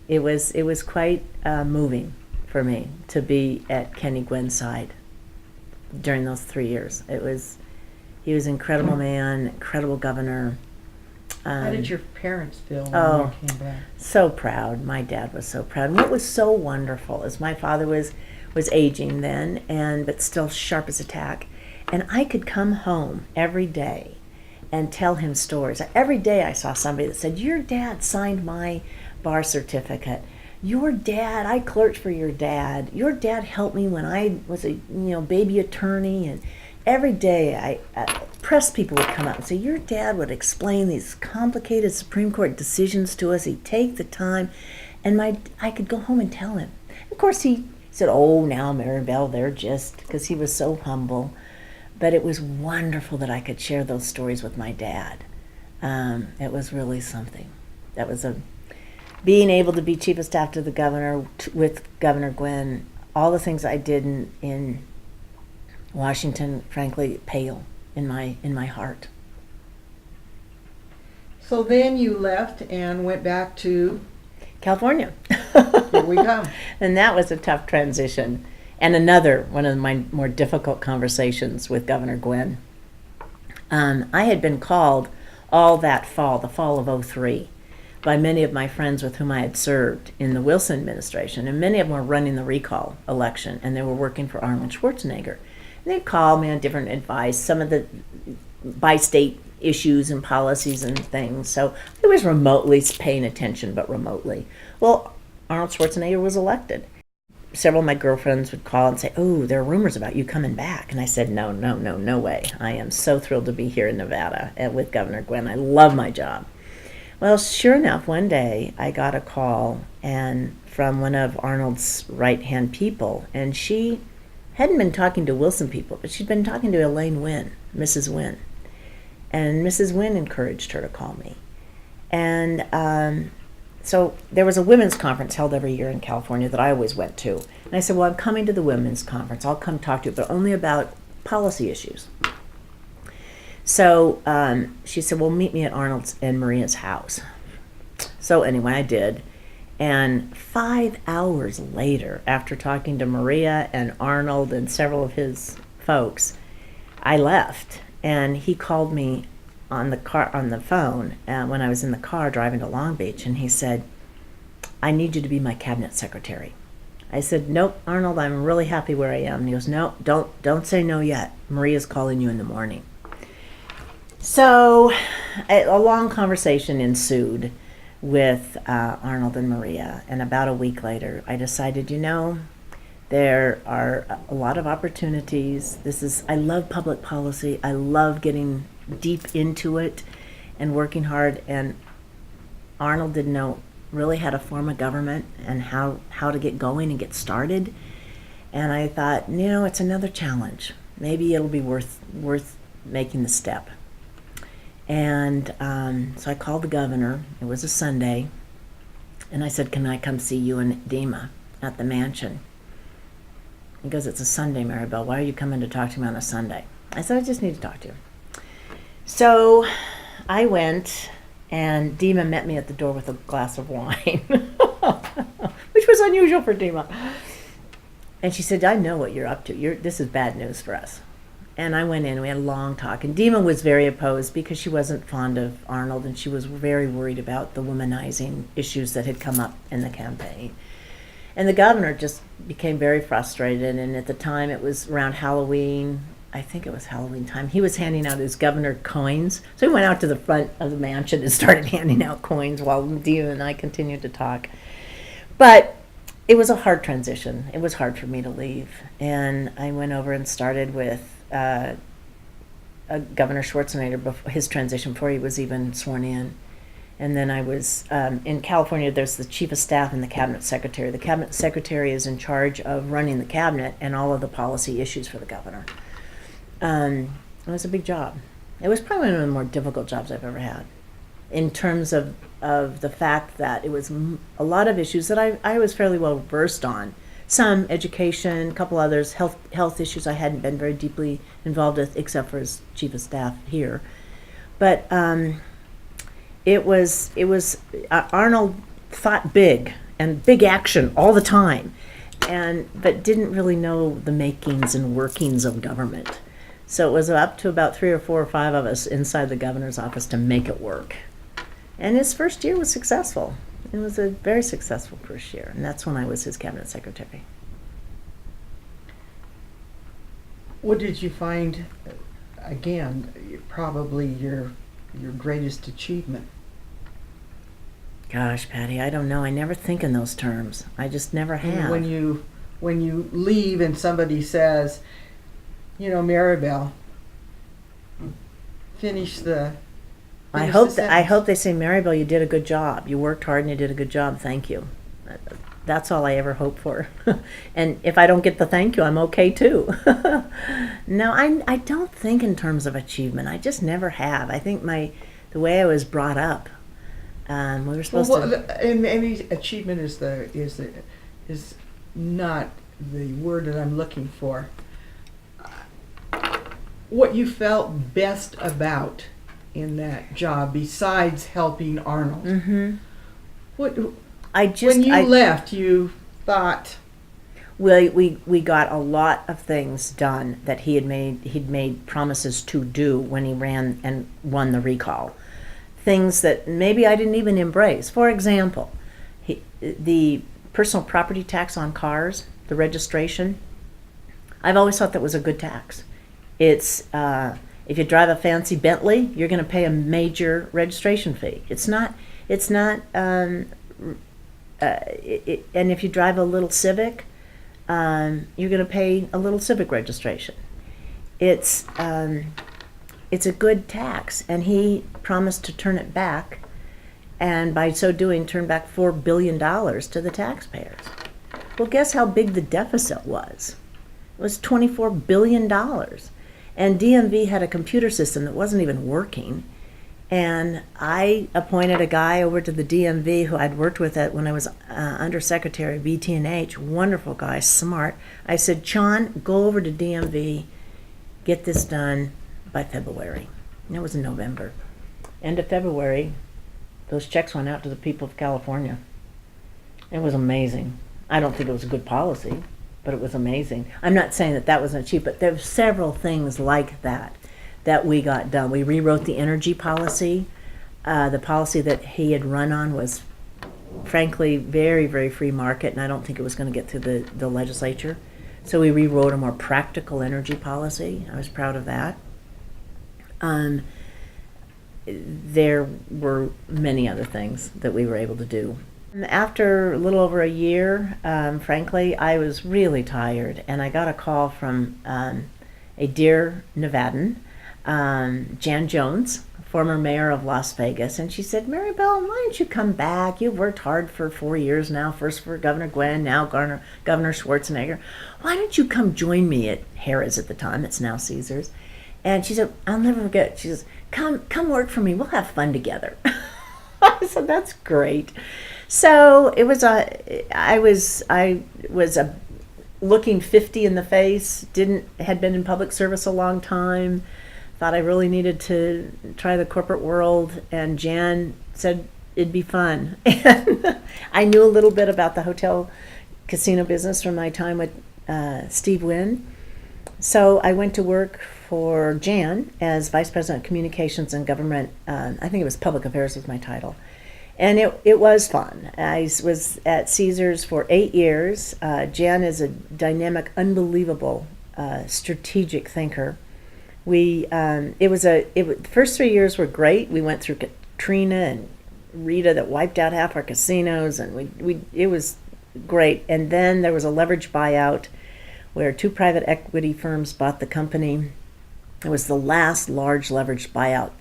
it was quite moving for me to be at Kenny Gwynn's side during those 3 years. He was an incredible man, incredible governor. How did your parents feel when you came back? So proud. My dad was so proud. And what was so wonderful is my father was aging then, but still sharp as a tack. And I could come home every day and tell him stories. Every day I saw somebody that said, "Your dad signed my bar certificate. Your dad, I clerked for your dad. Your dad helped me when I was a baby attorney." And every day press people would come up and say, "Your dad would explain these complicated Supreme Court decisions to us. He'd take the time." And I could go home and tell him. Of course, he said, "Oh, now, Marybel, they're just," because he was so humble. But it was wonderful that I could share those stories with my dad. It was really something. That was being able to be chief of staff to the governor with Governor Gwynn. All the things I did in Washington, frankly, pale in my heart. So then you left and went back to California. Here we go. And that was a tough transition. And another one of my more difficult conversations with Governor Gwynn. I had been called all that fall, the fall of '03, by many of my friends with whom I had served in the Wilson administration. And many of them were running the recall election, and they were working for Arnold Schwarzenegger. And they'd call me on different advice, some of the bi-state issues and policies and things. So I was remotely paying attention, but remotely. Well, Arnold Schwarzenegger was elected. Several of my girlfriends would call and say, "Oh, there are rumors about you coming back." And I said, no way. I am so thrilled to be here in Nevada with Governor Gwen. I love my job. Well, sure enough, one day I got a call from one of Arnold's right-hand people, and she hadn't been talking to Wilson people, but she'd been talking to Elaine Wynn, Mrs. Wynn. And Mrs. Wynn encouraged her to call me. And so there was a women's conference held every year in California that I always went to. And I said, well, I'm coming to the women's conference. I'll come talk to you, but only about policy issues. So she said, well, meet me at Arnold's and Maria's house. So anyway, I did. And 5 hours later, after talking to Maria and Arnold and several of his folks, I left. And he called me on the phone when I was in the car driving to Long Beach, and he said, I need you to be my cabinet secretary. I said, nope, Arnold, I'm really happy where I am. And he goes, no, don't say no yet. Maria's calling you in the morning. So a long conversation ensued with Arnold and Maria, and about a week later, I decided, there are a lot of opportunities. I love public policy. I love getting deep into it and working hard. And Arnold didn't know really how to form a government and how to get going and get started. And I thought, it's another challenge. Maybe it'll be worth making the step. And so I called the governor. It was a Sunday. And I said, can I come see you and Dima at the mansion? He goes, it's a Sunday, Marybel. Why are you coming to talk to me on a Sunday? I said, I just need to talk to you. So I went, and Dima met me at the door with a glass of wine, which was unusual for Dima. And she said, I know what you're up to. This is bad news for us. And I went in, and we had a long talk. And Dima was very opposed because she wasn't fond of Arnold, and she was very worried about the womanizing issues that had come up in the campaign. And the governor just became very frustrated, and at the time it was around Halloween. I think it was Halloween time. He was handing out his governor coins. So he went out to the front of the mansion and started handing out coins while Dima and I continued to talk. But it was a hard transition. It was hard for me to leave. And I went over and started with Governor Schwarzenegger, his transition before he was even sworn in. And then I was, in California, there's the chief of staff and the cabinet secretary. The cabinet secretary is in charge of running the cabinet and all of the policy issues for the governor. It was a big job. It was probably one of the more difficult jobs I've ever had, in terms of the fact that it was a lot of issues that I was fairly well versed on. Some education, a couple others, health issues I hadn't been very deeply involved with, except for as chief of staff here. But it was Arnold thought big and big action all the time, but didn't really know the makings and workings of government. So it was up to about 3 or 4 or 5 of us inside the governor's office to make it work. And his first year was successful. It was a very successful first year, and that's when I was his cabinet secretary. What did you find, again, probably your greatest achievement? Gosh, Patty, I don't know. I never think in those terms. I just never have. When you leave and somebody says, Marybel, finish the. I hope they say, Marybel, you did a good job. You worked hard and you did a good job. Thank you. That's all I ever hope for. And if I don't get the thank you, I'm okay too. No, I don't think in terms of achievement. I just never have. I think the way I was brought up, we were supposed to. And any achievement is not the word that I'm looking for. What you felt best about in that job, besides helping Arnold. Mm-hmm. When you left, you thought. We got a lot of things done that he'd made promises to do when he ran and won the recall. Things that maybe I didn't even embrace. For example, the personal property tax on cars, the registration. I've always thought that was a good tax. It's if you drive a fancy Bentley, you're going to pay a major registration fee. It's not and if you drive a little Civic, you're going to pay a little Civic registration. It's a good tax, and he promised to turn it back, and by so doing, turn back $4 billion to the taxpayers. Well, guess how big the deficit was? It was $24 billion. And DMV had a computer system that wasn't even working. And I appointed a guy over to the DMV who I'd worked with when I was Undersecretary of BT&H, wonderful guy, smart. I said, Sean, go over to DMV, get this done by February. And it was in November. End of February, those checks went out to the people of California. It was amazing. I don't think it was a good policy, but it was amazing. I'm not saying that wasn't cheap, but there were several things like that we got done. We rewrote the energy policy. The policy that he had run on was, frankly, very, very free market, and I don't think it was going to get through the legislature. So we rewrote a more practical energy policy. I was proud of that. There were many other things that we were able to do. After a little over a year, frankly, I was really tired, and I got a call from a dear Nevadan, Jan Jones, former mayor of Las Vegas, and she said, Marybel, why don't you come back? You've worked hard for 4 years now, first for Governor Gwynn, now Governor Schwarzenegger. Why don't you come join me at Harrah's at the time, it's now Caesars. And she said, I'll never forget, she says, come work for me, we'll have fun together. I said, that's great. So it was I was looking 50 in the face, had been in public service a long time, thought I really needed to try the corporate world, and Jan said it'd be fun. And I knew a little bit about the hotel casino business from my time with Steve Wynn. So I went to work for Jan as Vice President of Communications and Government, I think it was Public Affairs was my title. And it was fun. I was at Caesars for 8 years. Jan is a dynamic, unbelievable, strategic thinker. The first 3 years were great. We went through Katrina and Rita that wiped out half our casinos, and it was great. And then there was a leveraged buyout where 2 private equity firms bought the company. It was the last large leveraged buyout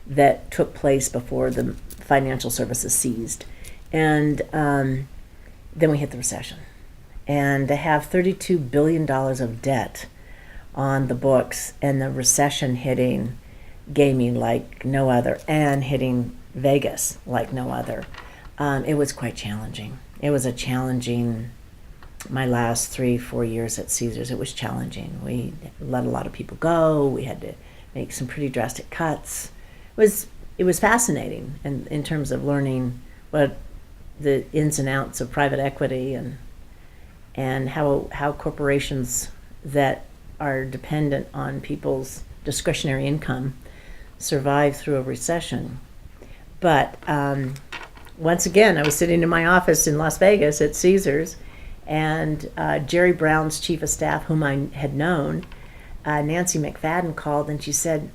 that took place before the financial services seized. And then we hit the recession. And to have $32 billion of debt on the books and the recession hitting gaming like no other and hitting Vegas like no other, it was quite challenging. It was my last 3-4 years at Caesars, it was challenging. We let a lot of people go. We had to make some pretty drastic cuts. It was fascinating in terms of learning what the ins and outs of private equity and how corporations that are dependent on people's discretionary income survive through a recession. But once again, I was sitting in my office in Las Vegas at Caesars, and Jerry Brown's chief of staff, whom I had known, Nancy McFadden, called, and she said,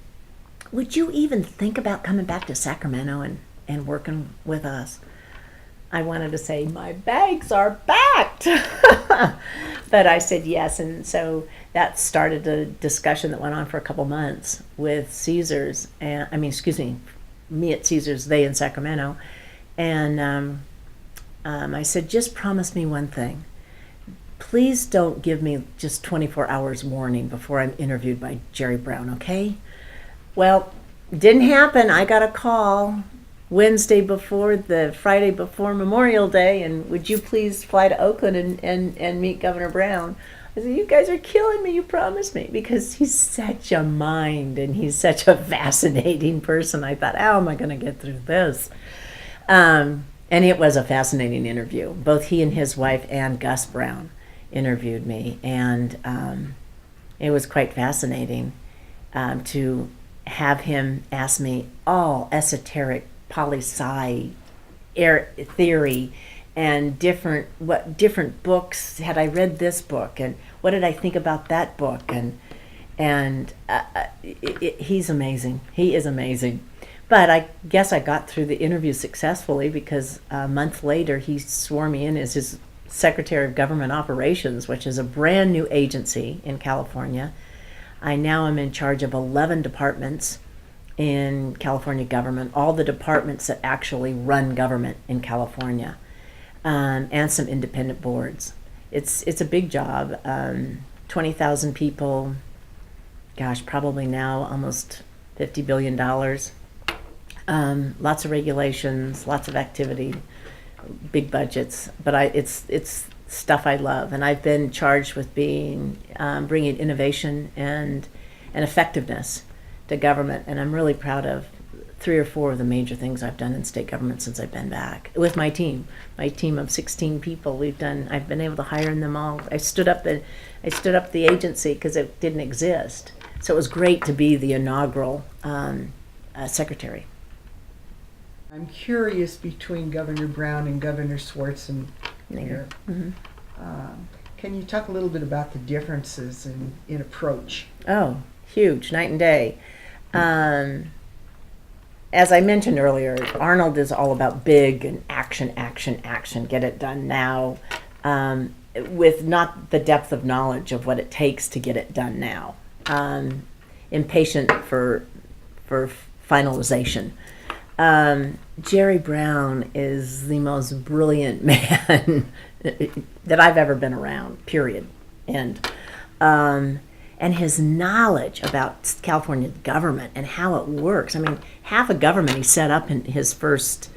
would you even think about coming back to Sacramento and working with us? I wanted to say, my bags are packed. But I said yes, and so that started a discussion that went on for a couple months with Caesars, me at Caesars, they in Sacramento. And I said, just promise me one thing. Please don't give me just 24 hours warning before I'm interviewed by Jerry Brown, okay? Well, it didn't happen. I got a call Friday before Memorial Day, and would you please fly to Oakland and meet Governor Brown? I said, you guys are killing me, you promised me, because he's such a mind and he's such a fascinating person. I thought, how am I going to get through this? And it was a fascinating interview. Both he and his wife, Ann Gus Brown, interviewed me, and it was quite fascinating to have him ask me all esoteric poli-sci theory and different books. Had I read this book, and what did I think about that book? And he's amazing. He is amazing. But I guess I got through the interview successfully because a month later he swore me in as his Secretary of Government Operations, which is a brand new agency in California. I now am in charge of 11 departments in California government, all the departments that actually run government in California, and some independent boards. It's a big job. 20,000 people, gosh, probably now almost $50 billion. Lots of regulations, lots of activity, big budgets, but it's stuff I love, and I've been charged with bringing innovation and effectiveness to government, and I'm really proud of 3 or 4 of the major things I've done in state government since I've been back with my team of 16 people. I've been able to hire them all. I stood up the agency because it didn't exist, so it was great to be the inaugural secretary. I'm curious between Governor Brown and Governor Schwarzenegger. Mm-hmm. Can you talk a little bit about the differences in approach? Oh, huge, night and day. As I mentioned earlier, Arnold is all about big and action, get it done now, with not the depth of knowledge of what it takes to get it done now. Impatient for finalization. Jerry Brown is the most brilliant man that I've ever been around, period. And his knowledge about California government and how it works. I mean, half of government he set up in his first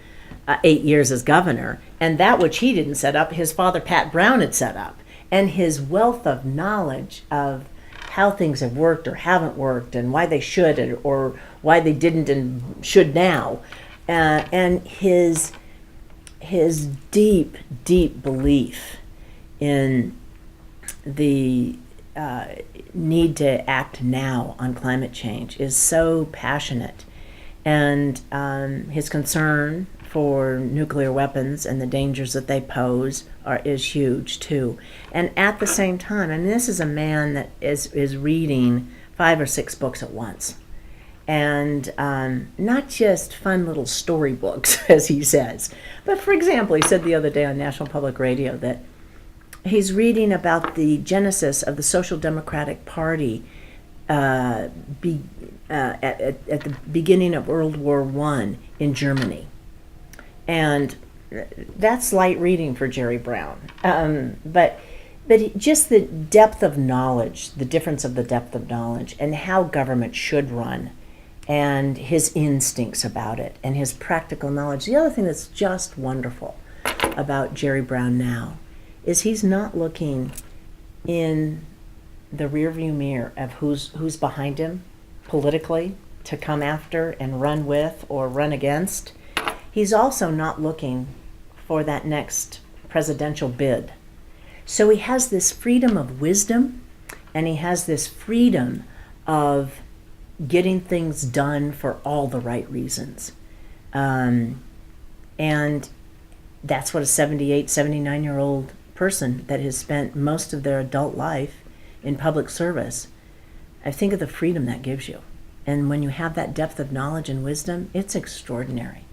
8 years as governor, and that which he didn't set up, his father Pat Brown had set up. And his wealth of knowledge of how things have worked or haven't worked and why they should or why they didn't and should now. And his deep belief in the need to act now on climate change is so passionate. And his concern for nuclear weapons and the dangers that they pose is huge too. And at the same time, I mean, this is a man that is reading 5 or 6 books at once. And not just fun little storybooks, as he says. But for example, he said the other day on National Public Radio that he's reading about the genesis of the Social Democratic Party at the beginning of World War I in Germany. And that's light reading for Jerry Brown. But just the depth of knowledge, the difference of the depth of knowledge and how government should run and his instincts about it and his practical knowledge. The other thing that's just wonderful about Jerry Brown now is he's not looking in the rearview mirror of who's behind him politically to come after and run with or run against. He's also not looking for that next presidential bid. So he has this freedom of wisdom, and he has this freedom of getting things done for all the right reasons. And that's what a 78, 79-year-old person that has spent most of their adult life in public service, I think of the freedom that gives you. And when you have that depth of knowledge and wisdom, it's extraordinary.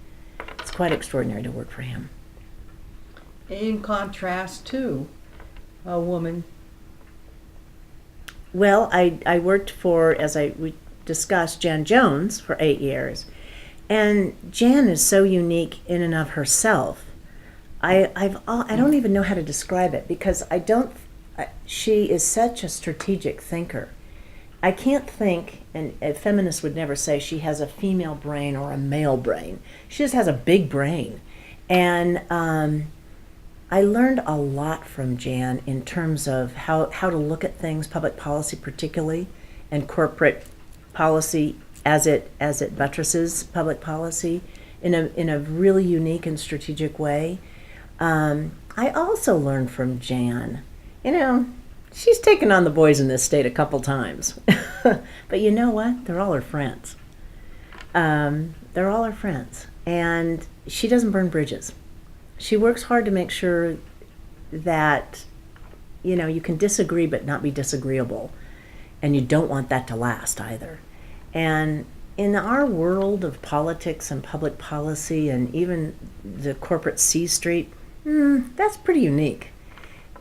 It's quite extraordinary to work for him. In contrast to a woman. Well, I worked for, we discussed, Jan Jones for 8 years. And Jan is so unique in and of herself. I don't even know how to describe it because she is such a strategic thinker. I can't think, and a feminist would never say she has a female brain or a male brain. She just has a big brain. And I learned a lot from Jan in terms of how to look at things, public policy particularly, and corporate policy as it buttresses public policy in a really unique and strategic way. I also learned from Jan, she's taken on the boys in this state a couple times. But you know what? They're all her friends. They're all her friends. And she doesn't burn bridges. She works hard to make sure that, you can disagree but not be disagreeable. And you don't want that to last either. And, in our world of politics and public policy and even the corporate C Street, that's pretty unique.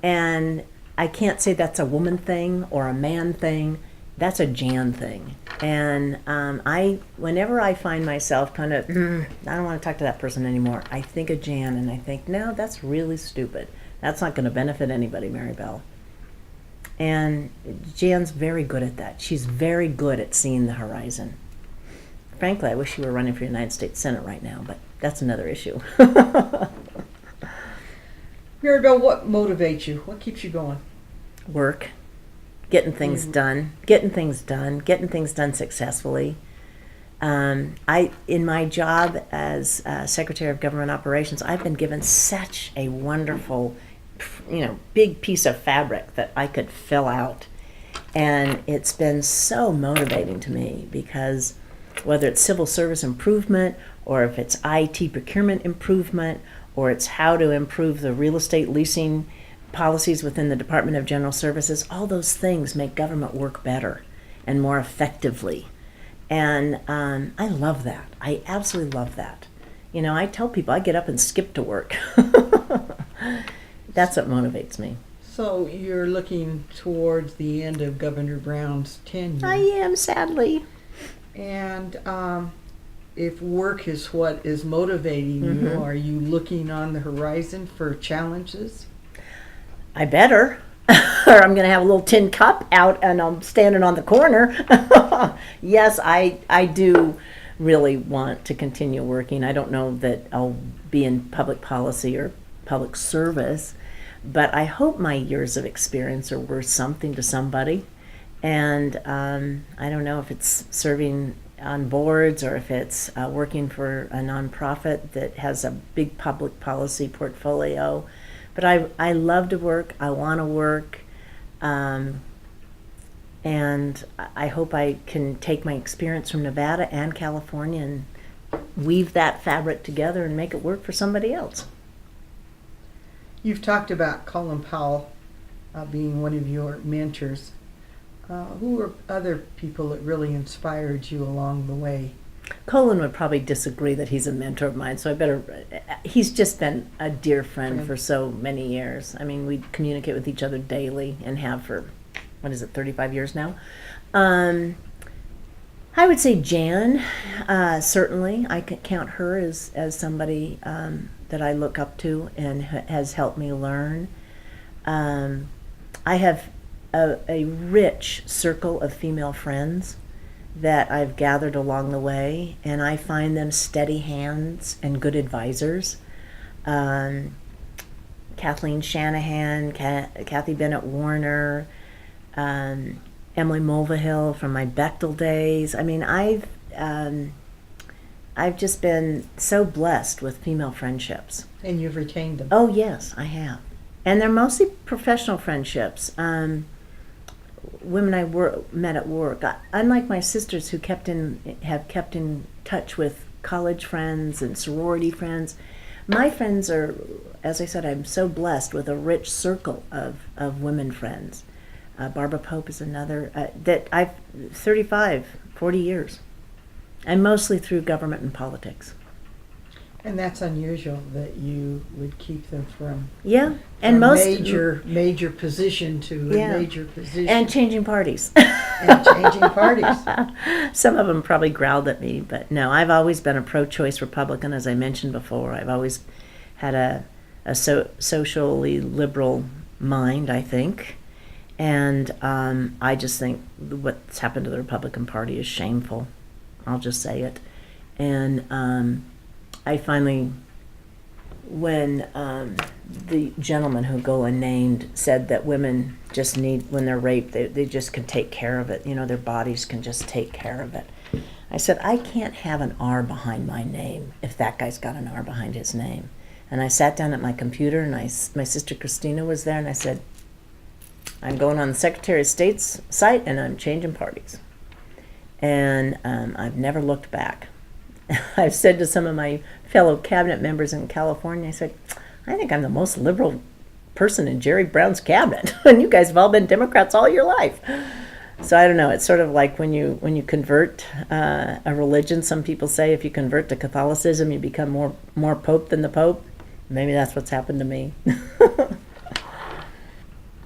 And I can't say that's a woman thing or a man thing. That's a Jan thing. And whenever I find myself kind of, I don't want to talk to that person anymore, I think of Jan and I think, no, that's really stupid. That's not going to benefit anybody, Marybel. And Jan's very good at that. She's very good at seeing the horizon. Frankly, I wish she were running for United States Senate right now, but that's another issue. Marybel, what motivates you? What keeps you going? Work, getting things done successfully. In my job as Secretary of Government Operations, I've been given such a wonderful, big piece of fabric that I could fill out. And it's been so motivating to me because whether it's civil service improvement or if it's IT procurement improvement or it's how to improve the real estate leasing policies within the Department of General Services, all those things make government work better and more effectively. And I love that. I absolutely love that. I tell people I get up and skip to work. That's what motivates me. So you're looking towards the end of Governor Brown's tenure. I am, sadly. And if work is what is motivating you, are you looking on the horizon for challenges? I better, or I'm going to have a little tin cup out and I'm standing on the corner. Yes, I do really want to continue working. I don't know that I'll be in public policy or public service, but I hope my years of experience are worth something to somebody. And I don't know if it's serving on boards or if it's working for a nonprofit that has a big public policy portfolio. But I love to work. I want to work. And I hope I can take my experience from Nevada and California and weave that fabric together and make it work for somebody else. You've talked about Colin Powell being one of your mentors. Who are other people that really inspired you along the way? Colin would probably disagree that he's a mentor of mine, so he's just been a dear friend for so many years. I mean, we communicate with each other daily and have for, 35 years now? I would say Jan, certainly. I could count her as somebody that I look up to and has helped me learn. I have a rich circle of female friends that I've gathered along the way, and I find them steady hands and good advisors. Kathleen Shanahan, Kathy Bennett Warner, Emily Mulvihill from my Bechtel days. I mean, I've just been so blessed with female friendships. And you've retained them. Oh yes, I have. And they're mostly professional friendships. Women I met at work. Unlike my sisters who have kept in touch with college friends and sorority friends, my friends are, as I said, I'm so blessed with a rich circle of women friends. Barbara Pope is another, that I've 40 years. And mostly through government and politics. And that's unusual that you would keep them from and most major position to a major position. And changing parties. And changing parties. Some of them probably growled at me, but no, I've always been a pro-choice Republican, as I mentioned before. I've always had a socially liberal mind, I think. And I just think what's happened to the Republican Party is shameful. I'll just say it. And I finally, when the gentleman who go unnamed said that women just need, when they're raped, they just can take care of it. Their bodies can just take care of it. I said, I can't have an R behind my name if that guy's got an R behind his name. And I sat down at my computer, and my sister Christina was there, and I said, I'm going on the Secretary of State's site, and I'm changing parties. And I've never looked back. I've said to some of my fellow cabinet members in California, I said, I think I'm the most liberal person in Jerry Brown's cabinet. And you guys have all been Democrats all your life. So I don't know. It's sort of like when you convert a religion. Some people say if you convert to Catholicism, you become more Pope than the Pope. Maybe that's what's happened to me.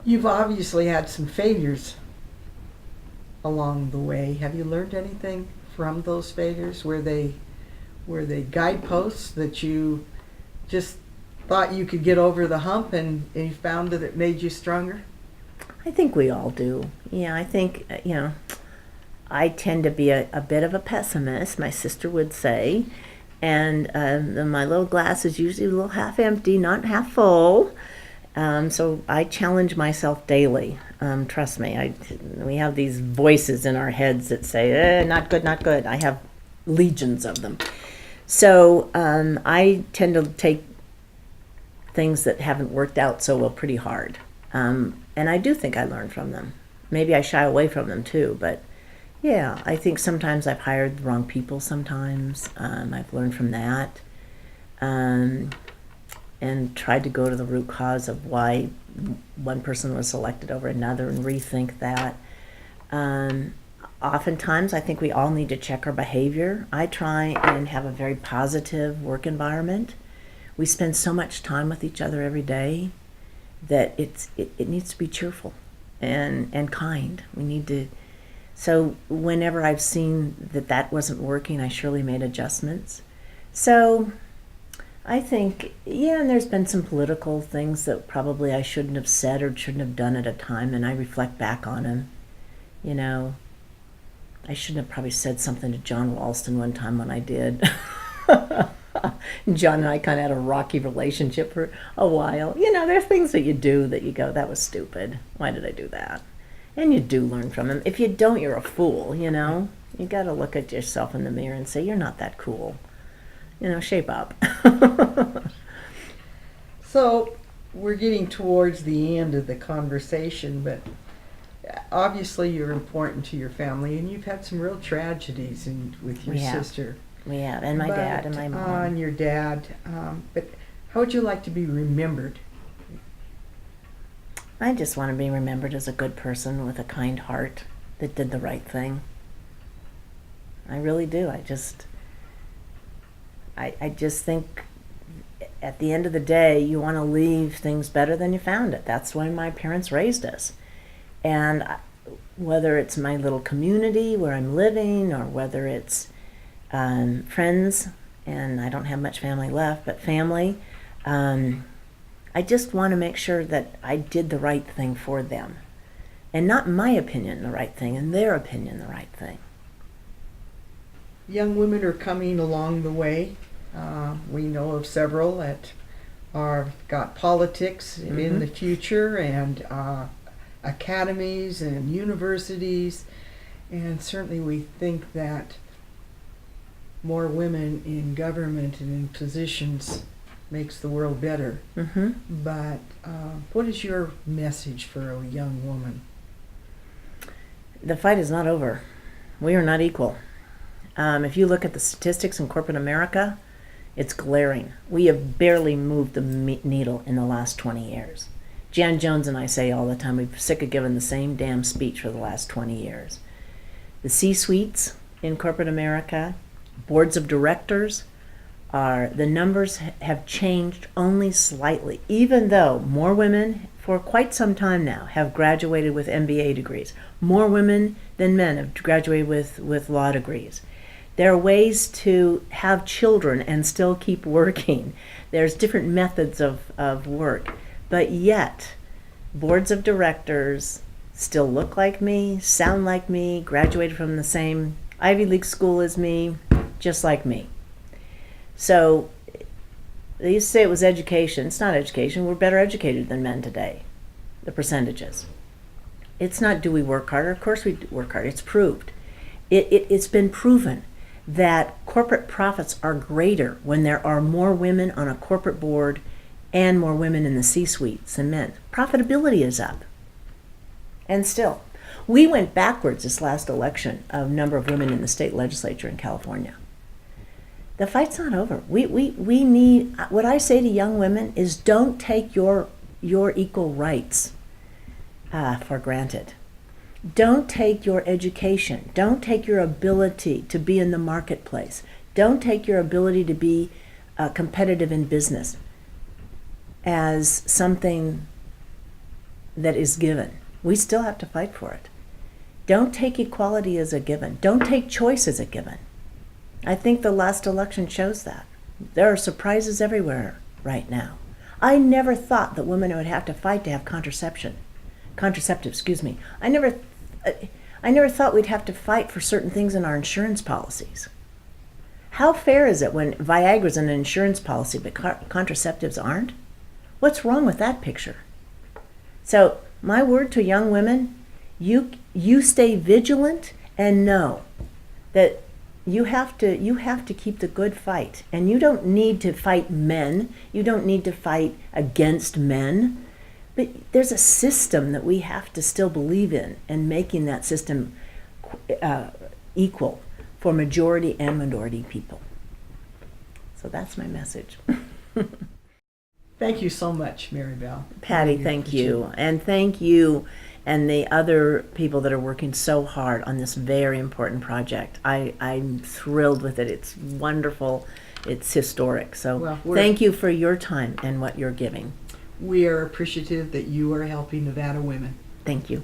You've obviously had some failures along the way. Have you learned anything from those failures? Were they guideposts that you just thought you could get over the hump and you found that it made you stronger? I think we all do. Yeah, I think, I tend to be a bit of a pessimist, my sister would say. And my little glass is usually a little half empty, not half full. So I challenge myself daily. Trust me, we have these voices in our heads that say, not good, not good. I have legions of them. So I tend to take things that haven't worked out so well pretty hard. And I do think I learn from them. Maybe I shy away from them too, but yeah, I think sometimes I've hired the wrong people sometimes. I've learned from that. And tried to go to the root cause of why one person was selected over another and rethink that. Oftentimes, I think we all need to check our behavior. I try and have a very positive work environment. We spend so much time with each other every day that it needs to be cheerful and kind. We need to. So whenever I've seen that wasn't working, I surely made adjustments. So I think, yeah, and there's been some political things that probably I shouldn't have said or shouldn't have done at a time, and I reflect back on them. I shouldn't have probably said something to John Ralston one time when I did. John and I kind of had a rocky relationship for a while. There's things that you do that you go, that was stupid. Why did I do that? And you do learn from them. If you don't, you're a fool, You got to look at yourself in the mirror and say, you're not that cool. Shape up. So we're getting towards the end of the conversation, but obviously you're important to your family, and you've had some real tragedies with your sister. We have, and my dad and my mom. And your dad. But how would you like to be remembered? I just want to be remembered as a good person with a kind heart that did the right thing. I really do. I just think at the end of the day, you want to leave things better than you found it. That's why my parents raised us. And whether it's my little community where I'm living, or whether it's friends, and I don't have much family left, but family, I just want to make sure that I did the right thing for them. And not my opinion the right thing, and their opinion the right thing. Young women are coming along the way. We know of several that got politics in the future, and academies and universities, and certainly we think that more women in government and in positions makes the world better. But what is your message for a young woman? The fight is not over. We are not equal. If you look at the statistics in corporate America, it's glaring. We have barely moved the needle in the last 20 years. Jan Jones and I say all the time, we're sick of giving the same damn speech for the last 20 years. The C-suites in corporate America, boards of directors, the numbers have changed only slightly, even though more women for quite some time now have graduated with MBA degrees. More women than men have graduated with law degrees. There are ways to have children and still keep working. There's different methods of work. But yet, boards of directors still look like me, sound like me, graduated from the same Ivy League school as me, just like me. So, they used to say it was education. It's not education. We're better educated than men today, the percentages. It's not do we work harder? Of course we work harder. It's proved. It's been proven that corporate profits are greater when there are more women on a corporate board and more women in the C-suites than men. Profitability is up. And still, we went backwards this last election of number of women in the state legislature in California. The fight's not over. We need, what I say to young women is don't take your equal rights for granted. Don't take your education, don't take your ability to be in the marketplace, don't take your ability to be competitive in business as something that is given. We still have to fight for it. Don't take equality as a given. Don't take choice as a given. I think the last election shows that. There are surprises everywhere right now. I never thought that women would have to fight to have contraceptive, excuse me. I never thought we'd have to fight for certain things in our insurance policies. How fair is it when Viagra's an insurance policy but contraceptives aren't? What's wrong with that picture? So my word to young women, you stay vigilant and know that you have to keep the good fight. And you don't need to fight men. You don't need to fight against men. But there's a system that we have to still believe in, and making that system equal for majority and minority people. So that's my message. Thank you so much, Marybel. Patty, Really thank appreciate you. it. And thank you and the other people that are working so hard on this very important project. I'm thrilled with it. It's wonderful. It's historic. So Well, we're- thank you for your time and what you're giving. We are appreciative that you are helping Nevada women. Thank you.